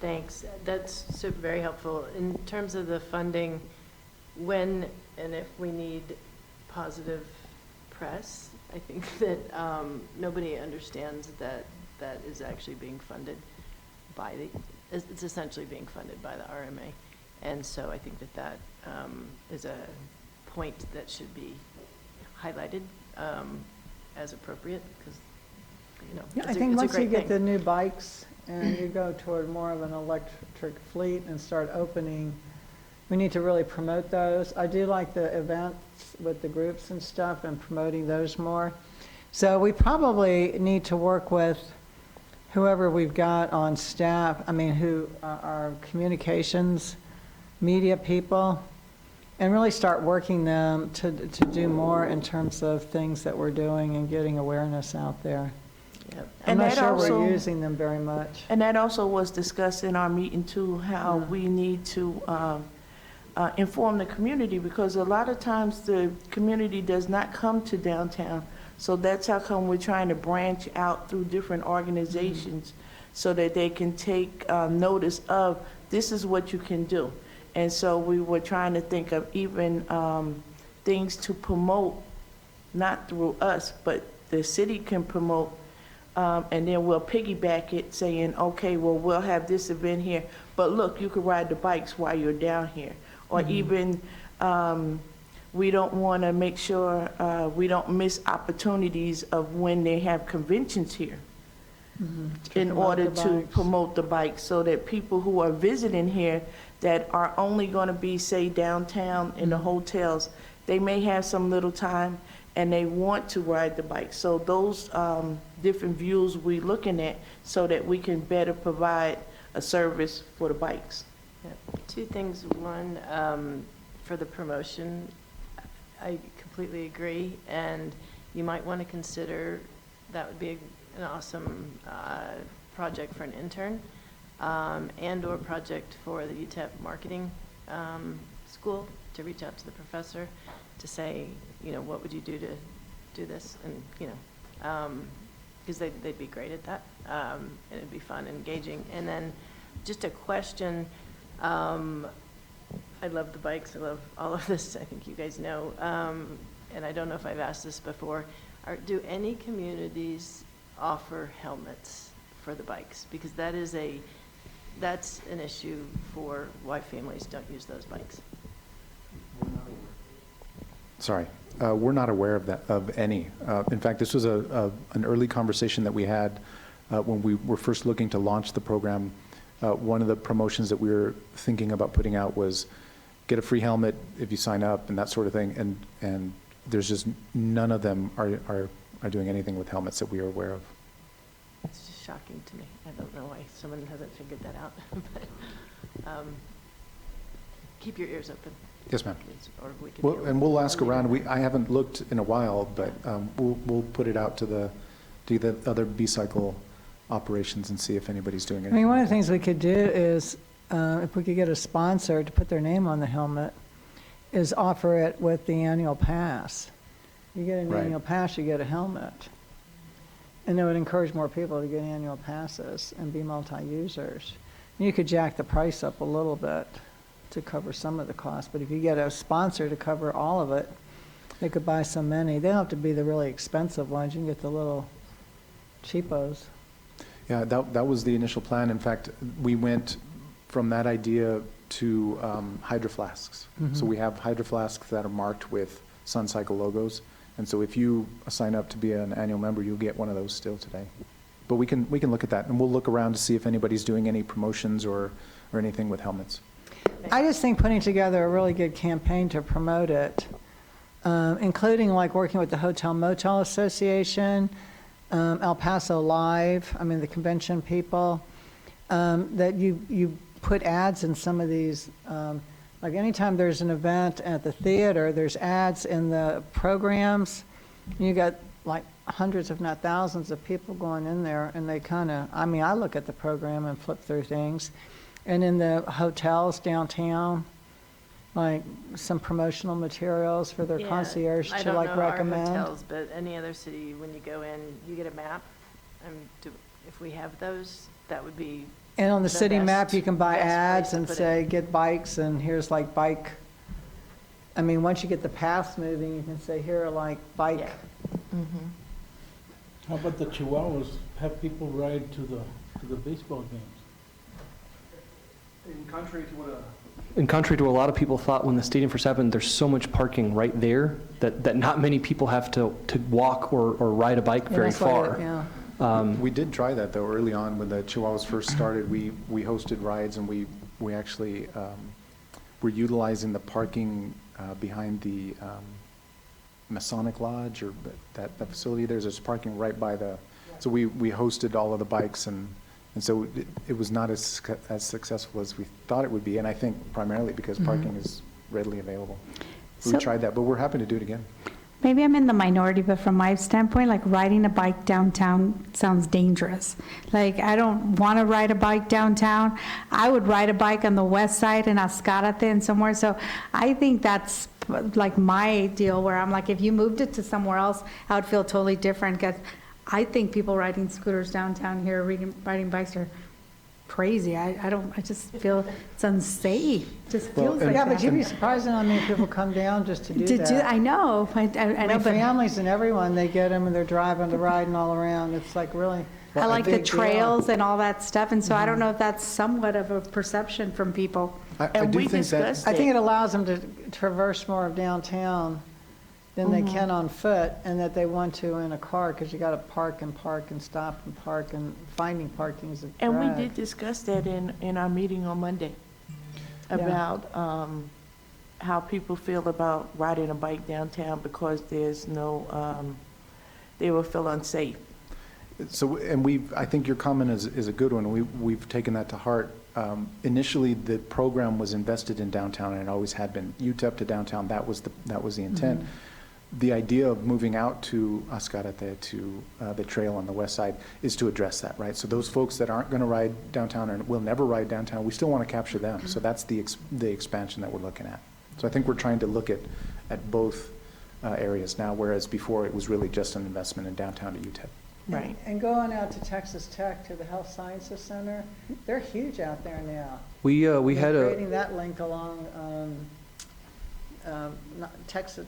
Thanks. That's very helpful. In terms of the funding, when and if we need positive press, I think that nobody understands that that is actually being funded by it's essentially being funded by the RMA. And so I think that is a point that should be highlighted as appropriate because, Yeah, I it's think a once you great get thing. the new bikes and you go toward more of an electric fleet and start opening, we need to really promote those. I do like the events with the groups and stuff and promoting those more. So we probably need to work with whoever we've got on staff, who are our communications, media people, and really start working them to do more in terms of things that we're doing and getting awareness out there. Yep. I'm And not that sure also- we're using them very much. And that also was discussed in our meeting too, how we need to inform the community, because a lot of times the community does not come to downtown. So that's how come we're trying to branch out through different organizations so that they can take notice of, this is what you can do. And so we were trying to think of even things to promote, not through us, but the city can promote. And then we'll piggyback it saying, okay, well, we'll have this event here, but look, you can ride the bikes while you're down here. Or even, we don't want to make sure we don't miss opportunities of when they have conventions here in promote order the to bikes. promote the bikes, so that people who are visiting here that are only going to be, say, downtown in the hotels, they may have some little time and they want to ride the bike. So those different views we're looking at so that we can better provide a service for the bikes. Yeah. Two things. One, for the promotion, I completely agree, and you might want to consider that would be an awesome project for an intern, and/or project for the UTEP marketing school, to reach out to the professor to say, what would you do to do this, and because they'd be great at that, and it'd be fun and engaging. And then just a question. I love the bikes. I love all of this. I think you guys know. And I don't know if I've asked this before. Do any communities offer helmets for the bikes? Because that's an issue for why families don't use those bikes. Sorry, we're not aware of any. In fact, this was an early conversation that we had when we were first looking to launch the program. One of the promotions that we were thinking about putting out was get a free helmet if you sign up and that sort of thing. And there's just none of them are doing anything with helmets that we are aware of. It's just shocking to me. I don't know why someone hasn't figured that out. But keep your ears open. Yes, ma'am. Or we could Well, deal and with we'll it. ask around. I haven't looked in a while, but we'll put it out to the other B-cycle operations and see if anybody's doing anything. One of the things we could do is, if we could get a sponsor to put their name on the helmet, is offer it with the annual pass. You get an Right. annual pass, you get a helmet. And it would encourage more people to get annual passes and be multi-users. You could jack the price up a little bit to cover some of the cost, but if you get a sponsor to cover all of it, they could buy so many. They don't have to be the really expensive ones. You can get the little cheapos. Yeah, that was the initial plan. In fact, we went from that idea to hydro flasks. So we have hydro flasks that are marked with Sun Cycle logos. And so if you sign up to be an annual member, you'll get one of those still today. But we can look at that, and we'll look around to see if anybody's doing any promotions or anything with helmets. I just think putting together a really good campaign to promote it, including like working with the Hotel Motel Association, El Paso Live, I mean, the convention people, that you put ads in some of these, like anytime there's an event at the theater, there's ads in the programs. You got like hundreds, if not thousands of people going in there, and they kind of, I mean, I look at the program and flip through things. And in the hotels downtown, like some promotional materials for their concierge to like recommend. I don't know our hotels, but any other city, when you go in, you get a map. If we have those, that would be. And on the city best- map, you can buy best place ads to and put it. say, get bikes, and here's like bike. I mean, once you get the paths moving, you can say, here are like bike. Yeah. How about the Chihuahuas? Have people ride to the baseball games? In contrary to what a lot of people thought when the Stadium First happened, there's so much parking right there that not many people have to walk or ride a bike Yeah, very that's why far. yeah. We did try that, though, early on when the Chihuahuas first started. We hosted rides, and we actually were utilizing the parking behind the Masonic Lodge, or that facility. There's parking right by the, so we hosted all of the bikes, and so it was not as successful as we thought it would be, and I think primarily because parking is readily available. We So- tried that, but we're happy to do it again. Maybe I'm in the minority, but from my standpoint, like riding a bike downtown sounds dangerous. Like, I don't want to ride a bike downtown. I would ride a bike on the west side in Azcárate and somewhere. So I think that's like my deal, where I'm like, if you moved it to somewhere else, I would feel totally different. Because I think people riding scooters downtown here, riding bikes are crazy. I just feel it's unsafe. Just feels like Yeah, that. but you'd be surprised at how many people come down just to do that. I know. I I know, mean, but families and everyone, they get them and they're driving, they're riding all around. It's like really I a like the big deal. trails and all that stuff, and so I don't know if that's somewhat of a perception from people. I And do we think that. discussed I think it allows them to traverse more of downtown than they can on foot, and that they want to in a car, because you got to park and stop and park, and finding parking is a And we drag. did discuss that in our meeting on Monday, Yeah. about how people feel about riding a bike downtown because there's no, they will feel unsafe. So, and I think your comment is a good one. We've taken that to heart. Initially, the program was invested in downtown, and it always had been. UTEP to downtown, that was the intent. The idea of moving out to Azcárate, to the trail on the west side, is to address that, right? So those folks that aren't going to ride downtown and will never ride downtown, we still want to capture them. So that's the expansion that we're looking at. So I think we're trying to look at both areas now, whereas before it was really just an investment in downtown to UTEP. Right. And going out to Texas Tech, to the Health Sciences Center, they're huge out there now. We They're had creating that link along, not Texas,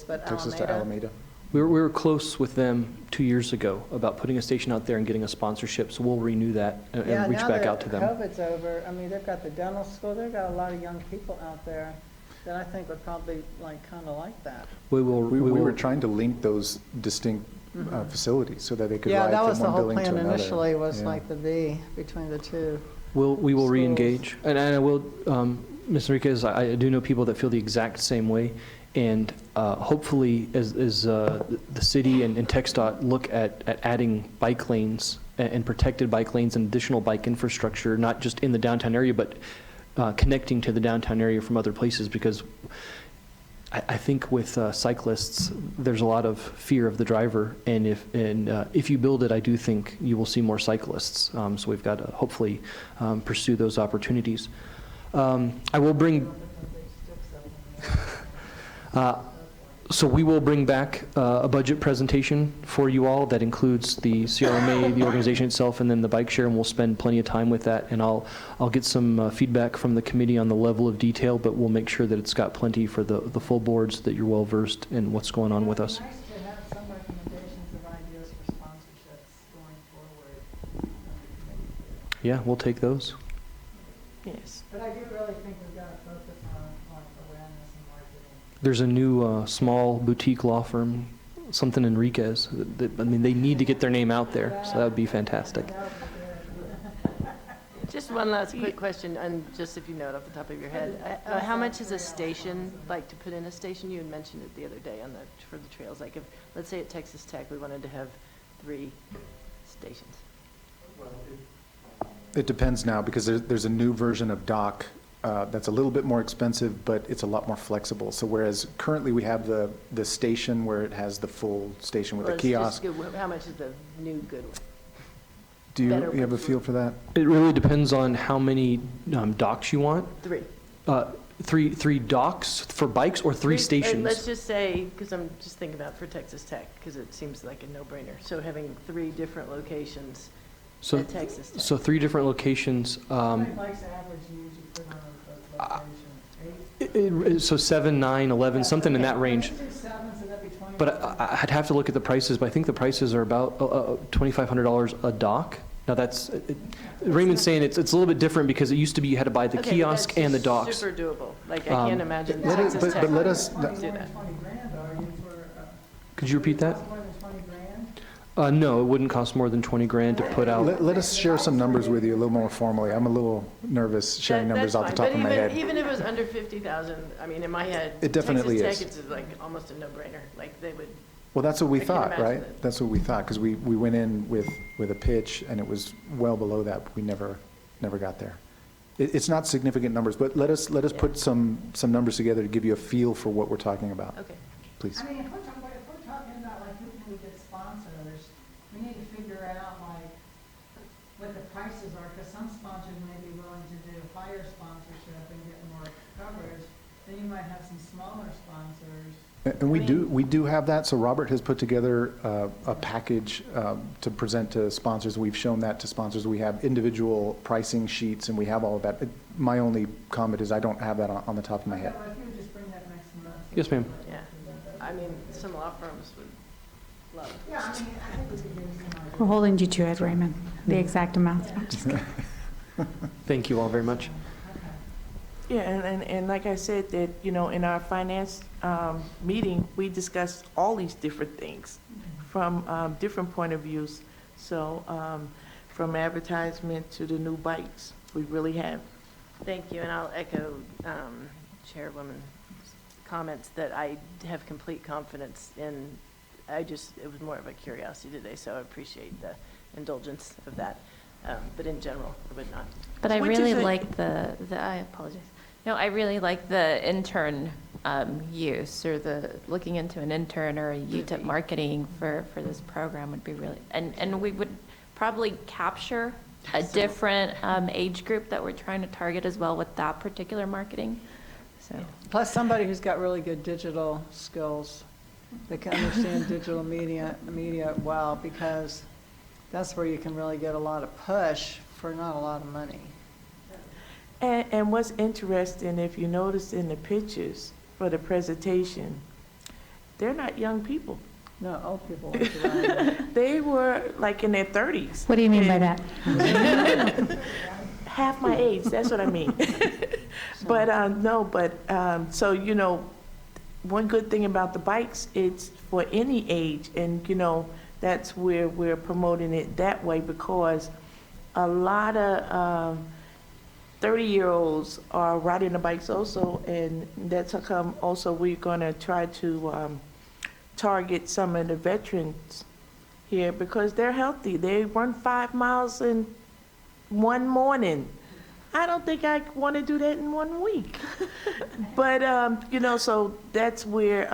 but Texas to Alameda. Alameda. we were close with them 2 years ago about putting a station out there and getting a sponsorship, so we'll renew that and Yeah, reach now back that out to them. COVID's over, I mean, they've got the dental school, they've got a lot of young people out there that I think would probably kind of like that. We will. We were trying to link those distinct facilities so that they could Yeah, ride that from was the one whole building to plan another. initially, was Yeah. like the V between the two. We will schools. re-engage. And I will, Ms. Enriquez, I do know people that feel the exact same way. And hopefully, as the city and TxDOT look at adding bike lanes and protected bike lanes and additional bike infrastructure, not just in the downtown area, but connecting to the downtown area from other places, because I think with cyclists, there's a lot of fear of the driver, and if you build it, I do think you will see more cyclists. So we've got to hopefully pursue those opportunities. I will bring. So we will bring back a budget presentation for you all that includes the CRRMA, the organization itself, and then the bike share, and we'll spend plenty of time with that. And I'll get some feedback from the committee on the level of detail, but we'll make sure that it's got plenty for the full board so that you're well versed in what's going on with us. Nice to have some recommendations of ideas for sponsorships going Yeah, we'll take those. Yes. But I do really think we've got to focus on awareness and marketing. There's a new small boutique law firm, something Enriquez. I mean, they need to get their name out there, so that would be fantastic. Just one last quick question, and just if you know it off the top of your head, how much is a station, like to put in a station? You had mentioned it the other day for the trails. Like if, let's say at Texas Tech, we wanted to have 3 stations. It depends now, because there's a new version of dock that's a little bit more expensive, but it's a lot more flexible. So whereas currently we have the station where it has the full station with the Let's just kiosk. go- How much is the new good one? Do better you have a one. feel for that? It really depends on how many docks you want. 3. Three docks for bikes or 3 stations? Let's just say, because I'm just thinking about for Texas Tech, because it seems like a no-brainer. So having 3 different locations So, at Texas Tech. so 3 different locations. How many bikes average you usually put on a location? 8? So 7, 9, 11, something in that range. Let's do 7, so that'd be 20. But I'd have to look at the prices, but I think the prices are about $2,500 a dock. Now that's, Raymond's saying it's a little bit different because it used to be you had to buy the Okay, kiosk that's and the just docks. super doable. Like, I can't imagine let it- Texas but- Tech. but let us- do More that. than 20 grand, are you, for, Could you repeat that? cost more than 20 grand? No, it wouldn't cost more than 20 grand to put out. Let us share some numbers with you a little more formally. I'm a little nervous sharing That- numbers that's off the fine. top of my But head. even if it was under 50,000, I mean, in my head, It definitely Texas is. Tech, it's like almost a no-brainer. Like, they would, Well, that's what we I can thought, imagine right? it. That's what we thought, because we went in with a pitch, and it was well below that, but we never got there. It's not significant numbers, but let us put some numbers together to give you a feel for what we're talking about, okay. please. I mean, if we're talking about like who can we get sponsors, we need to figure out like what the prices are, because some sponsors may be willing to do higher sponsorship and get more coverage. Then you might have some smaller sponsors. And we do have that, so Robert has put together a package to present to sponsors. We've shown that to sponsors. We have individual pricing sheets, and we have all of that. My only comment is I don't have that on the top of my head. Well, if you would just bring that next month. Yes, ma'am. Yeah. I mean, some law firms would love it. Yeah, I mean, I think we could give you some ideas. We're holding you to it, Raymond, the exact amount. I'm just kidding. Thank you all very much. Yeah, and like I said, that, you know, in our finance meeting, we discussed all these different things from different point of views. So from advertisement to the new bikes, we really have. Thank you, and I'll echo Chairwoman's comments that I have complete confidence in, it was more of a curiosity today, so I appreciate the indulgence of that. But in general, I would not. But I Which really is a- like I apologize. No, I really like the intern use, or the looking into an intern or a UTEP marketing for this program would be really, and we would probably capture a different age group that we're trying to target as well with that particular marketing, so. Plus somebody who's got really good digital skills. They can understand digital media well, because that's where you can really get a lot of push for not a lot of money. And what's interesting, if you notice in the pictures for the presentation, they're not young people. No, old people want to ride. They were like in their 30s. What do you mean by that? Half my age, that's what I mean. So, you know, one good thing about the bikes, it's for any age, and, you know, that's where we're promoting it that way, because a lot of 30-year-olds are riding the bikes also, and that's how come also we're gonna try to target some of the veterans here, because they're healthy. They run 5 miles in one morning. I don't think I want to do that in 1 week. But, you know, so that's where,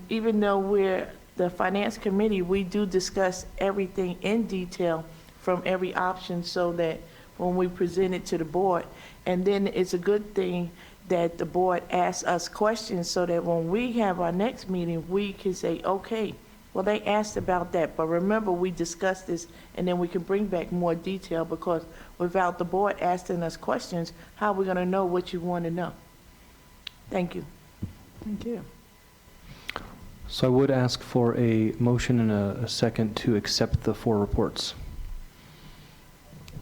even though we're the finance committee, we do discuss everything in detail from every option, so that when we present it to the board, and then it's a good thing that the board asks us questions, so that when we have our next meeting, we can say, okay, well, they asked about that, but remember, we discussed this, and then we can bring back more detail, because without the board asking us questions, how are we gonna know what you want to know? Thank you. Thank you. So I would ask for a motion and a second to accept the 4 reports.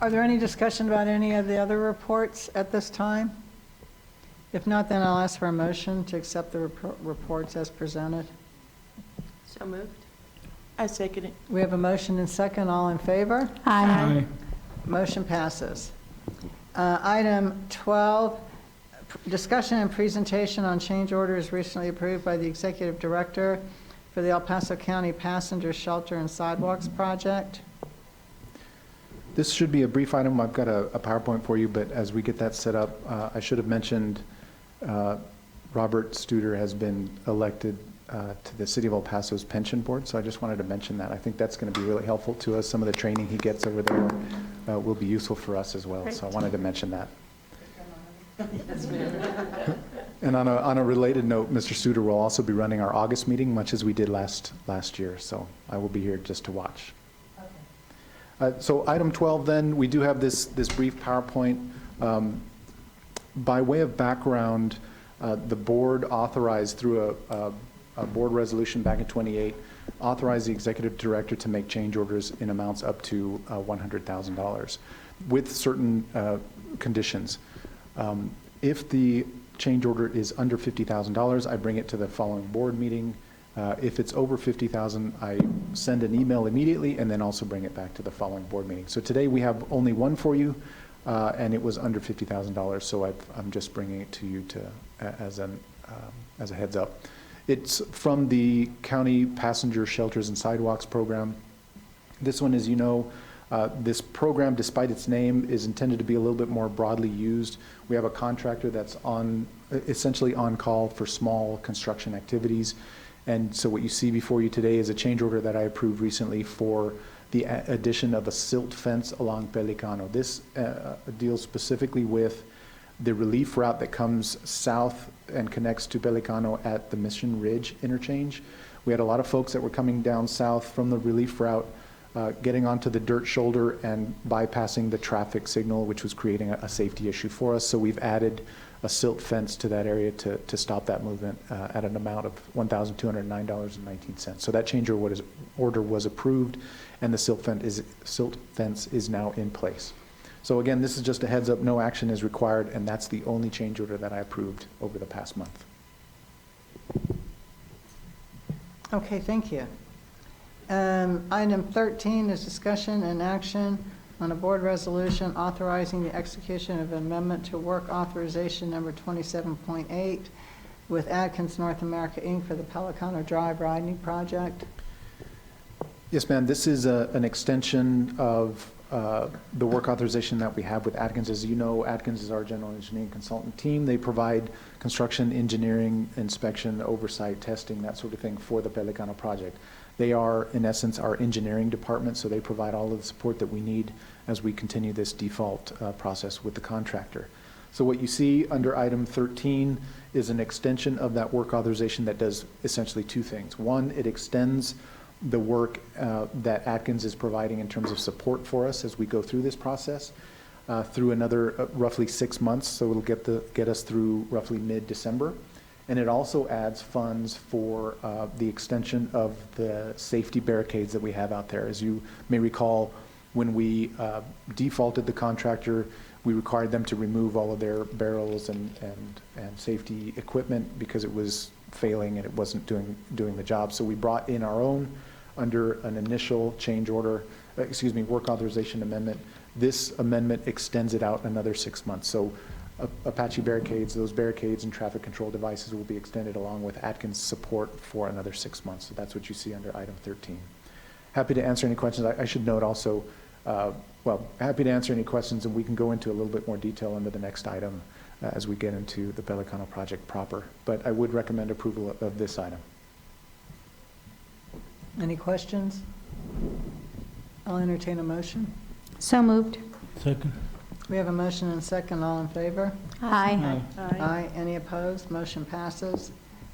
Are there any discussion about any of the other reports at this time? If not, then I'll ask for a motion to accept the reports as presented. So moved? I second it. We have a motion and second. All in favor? Aye. Motion passes. Item 12, discussion and presentation on change orders recently approved by the Executive Director for the El Paso County Passenger Shelter and Sidewalks Project. This should be a brief item. I've got a PowerPoint for you, but as we get that set up, I should have mentioned Robert Studer has been elected to the City of El Paso's pension board, so I just wanted to mention that. I think that's going to be really helpful to us. Some of the training he gets over there will be useful for us as well, so I wanted to mention that. And on a related note, Mr. Studer will also be running our August meeting, much as we did last year, so I will be here just to watch. So item 12 then, we do have this brief PowerPoint. By way of background, the board authorized through a board resolution back in 28, authorized the executive director to make change orders in amounts up to $100,000 with certain conditions. If the change order is under $50,000, I bring it to the following board meeting. If it's over $50,000, I send an email immediately and then also bring it back to the following board meeting. So today we have only one for you, and it was under $50,000, so I'm just bringing it to you as a heads up. It's from the County Passenger Shelters and Sidewalks Program. This one, as you know, this program, despite its name, is intended to be a little bit more broadly used. We have a contractor that's essentially on call for small construction activities. And so what you see before you today is a change order that I approved recently for the addition of a silt fence along Pelicano. This deals specifically with the relief route that comes south and connects to Pelicano at the Mission Ridge interchange. We had a lot of folks that were coming down south from the relief route, getting onto the dirt shoulder and bypassing the traffic signal, which was creating a safety issue for us. So we've added a silt fence to that area to stop that movement at an amount of $1,209.19. So that change order was approved, and the silt fence is now in place. So again, this is just a heads up, no action is required, and that's the only change order that I approved over the past month. Okay, thank you. Item 13 is discussion and action on a board resolution authorizing the execution of amendment to work authorization number 27.8 with Adkins North America, Inc. for the Pelicano Drive widening project. Yes, ma'am. This is an extension of the work authorization that we have with Adkins. As you know, Adkins is our general engineering consultant team. They provide construction, engineering, inspection, oversight, testing, that sort of thing for the Pelicano project. They are, in essence, our engineering department, so they provide all of the support that we need as we continue this default process with the contractor. So what you see under item 13 is an extension of that work authorization that does essentially two things. One, it extends the work that Adkins is providing in terms of support for us as we go through this process through another roughly 6 months, so it'll get us through roughly mid-December. And it also adds funds for the extension of the safety barricades that we have out there. As you may recall, when we defaulted the contractor, we required them to remove all of their barrels and safety equipment because it was failing and it wasn't doing the job. So we brought in our own under an initial work authorization amendment. This amendment extends it out another 6 months. So Apache barricades, those barricades and traffic control devices will be extended along with Atkins support for another 6 months. So that's what you see under item 13. Happy to answer any questions. I should note also, happy to answer any questions, and we can go into a little bit more detail under the next item as we get into the Pelicano project proper. But I would recommend approval of this item. Any questions? I'll entertain a motion. So moved. Second. We have a motion and a second. All in favor? Aye. Aye. Any opposed? Motion passes.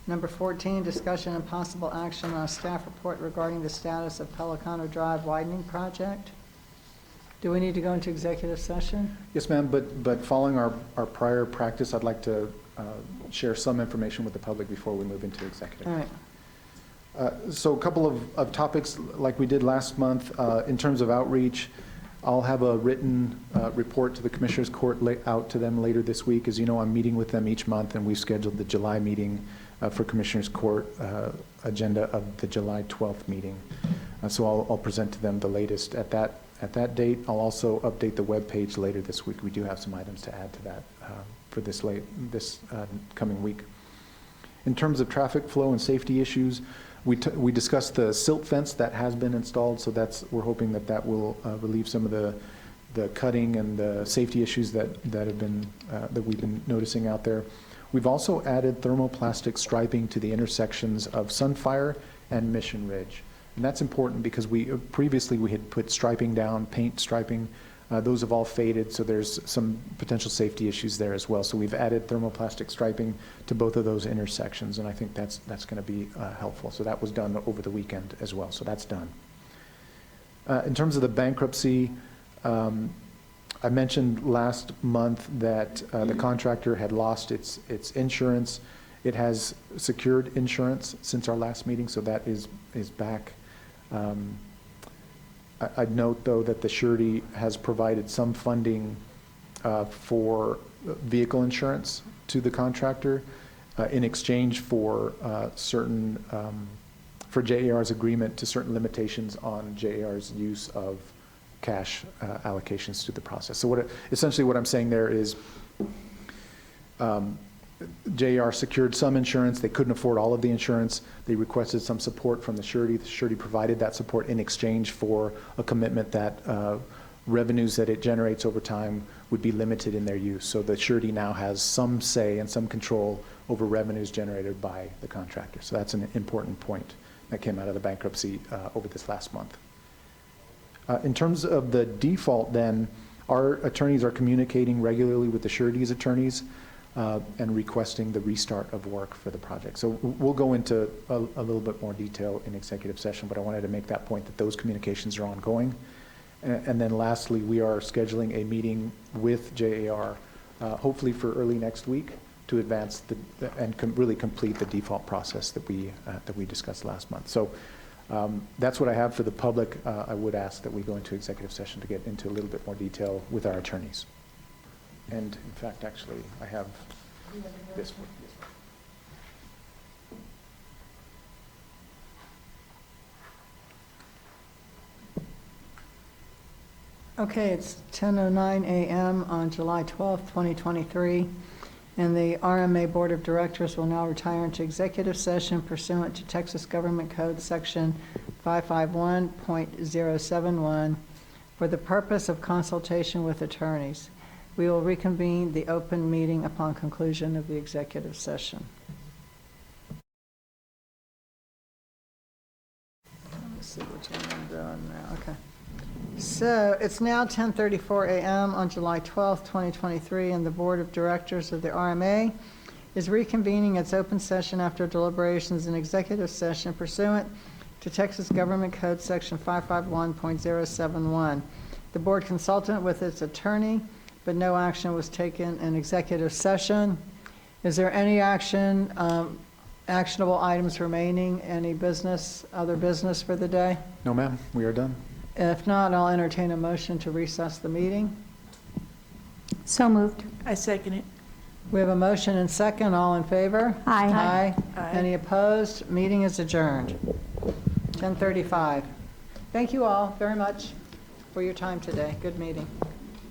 Number 14, discussion and possible action on a staff report regarding the status of Pelicano Drive widening project. Do we need to go into executive session? Yes, ma'am, but following our prior practice, I'd like to share some information with the public before we move into executive. All right. So a couple of topics like we did last month in terms of outreach. I'll have a written report to the Commissioners Court out to them later this week. As you know, I'm meeting with them each month, and we've scheduled the July meeting for Commissioners Court agenda of the July 12th meeting. So I'll present to them the latest at that date. I'll also update the webpage later this week. We do have some items to add to that for this coming week. In terms of traffic flow and safety issues, we discussed the silt fence that has been installed, so we're hoping that will relieve some of the cutting and the safety issues that we've been noticing out there. We've also added thermoplastic striping to the intersections of Sunfire and Mission Ridge. And that's important because previously we had put striping down, paint striping. Those have all faded, so there's some potential safety issues there as well. So we've added thermoplastic striping to both of those intersections, and I think that's going to be helpful. So that was done over the weekend as well, so that's done. In terms of the bankruptcy, I mentioned last month that the contractor had lost its insurance. It has secured insurance since our last meeting, so that is back. I'd note, though, that the surety has provided some funding for vehicle insurance to the contractor in exchange for for JAR's agreement to certain limitations on JAR's use of cash allocations to the process. So essentially what I'm saying there is JAR secured some insurance. They couldn't afford all of the insurance. They requested some support from the surety. The surety provided that support in exchange for a commitment that revenues that it generates over time would be limited in their use. So the surety now has some say and some control over revenues generated by the contractor. So that's an important point that came out of the bankruptcy over this last month. In terms of the default then, our attorneys are communicating regularly with the surety's attorneys and requesting the restart of work for the project. So we'll go into a little bit more detail in executive session, but I wanted to make that point that those communications are ongoing. And then lastly, we are scheduling a meeting with JAR, hopefully for early next week, to advance and really complete the default process that we discussed last month. So that's what I have for the public. I would ask that we go into executive session to get into a little bit more detail with our attorneys. And in fact, actually, I have this one. Okay, it's 10:09 a.m. on July 12th, 2023, and the RMA Board of Directors will now retire into executive session pursuant to Texas Government Code Section 551.071 for the purpose of consultation with attorneys. We will reconvene the open meeting upon conclusion of the executive session. Let's see which one I'm doing now. Okay. So it's now 10:34 a.m. on July 12th, 2023, and the Board of Directors of the RMA is reconvening its open session after deliberations in executive session pursuant to Texas Government Code Section 551.071. The board consulted with its attorney, but no action was taken in executive session. Is there any actionable items remaining? Any other business for the day? No, ma'am, we are done. If not, I'll entertain a motion to recess the meeting. So moved. I second it. We have a motion and second. All in favor? Aye. Aye. Aye. Any opposed? Meeting is adjourned. 10:35. Thank you all very much for your time today. Good meeting.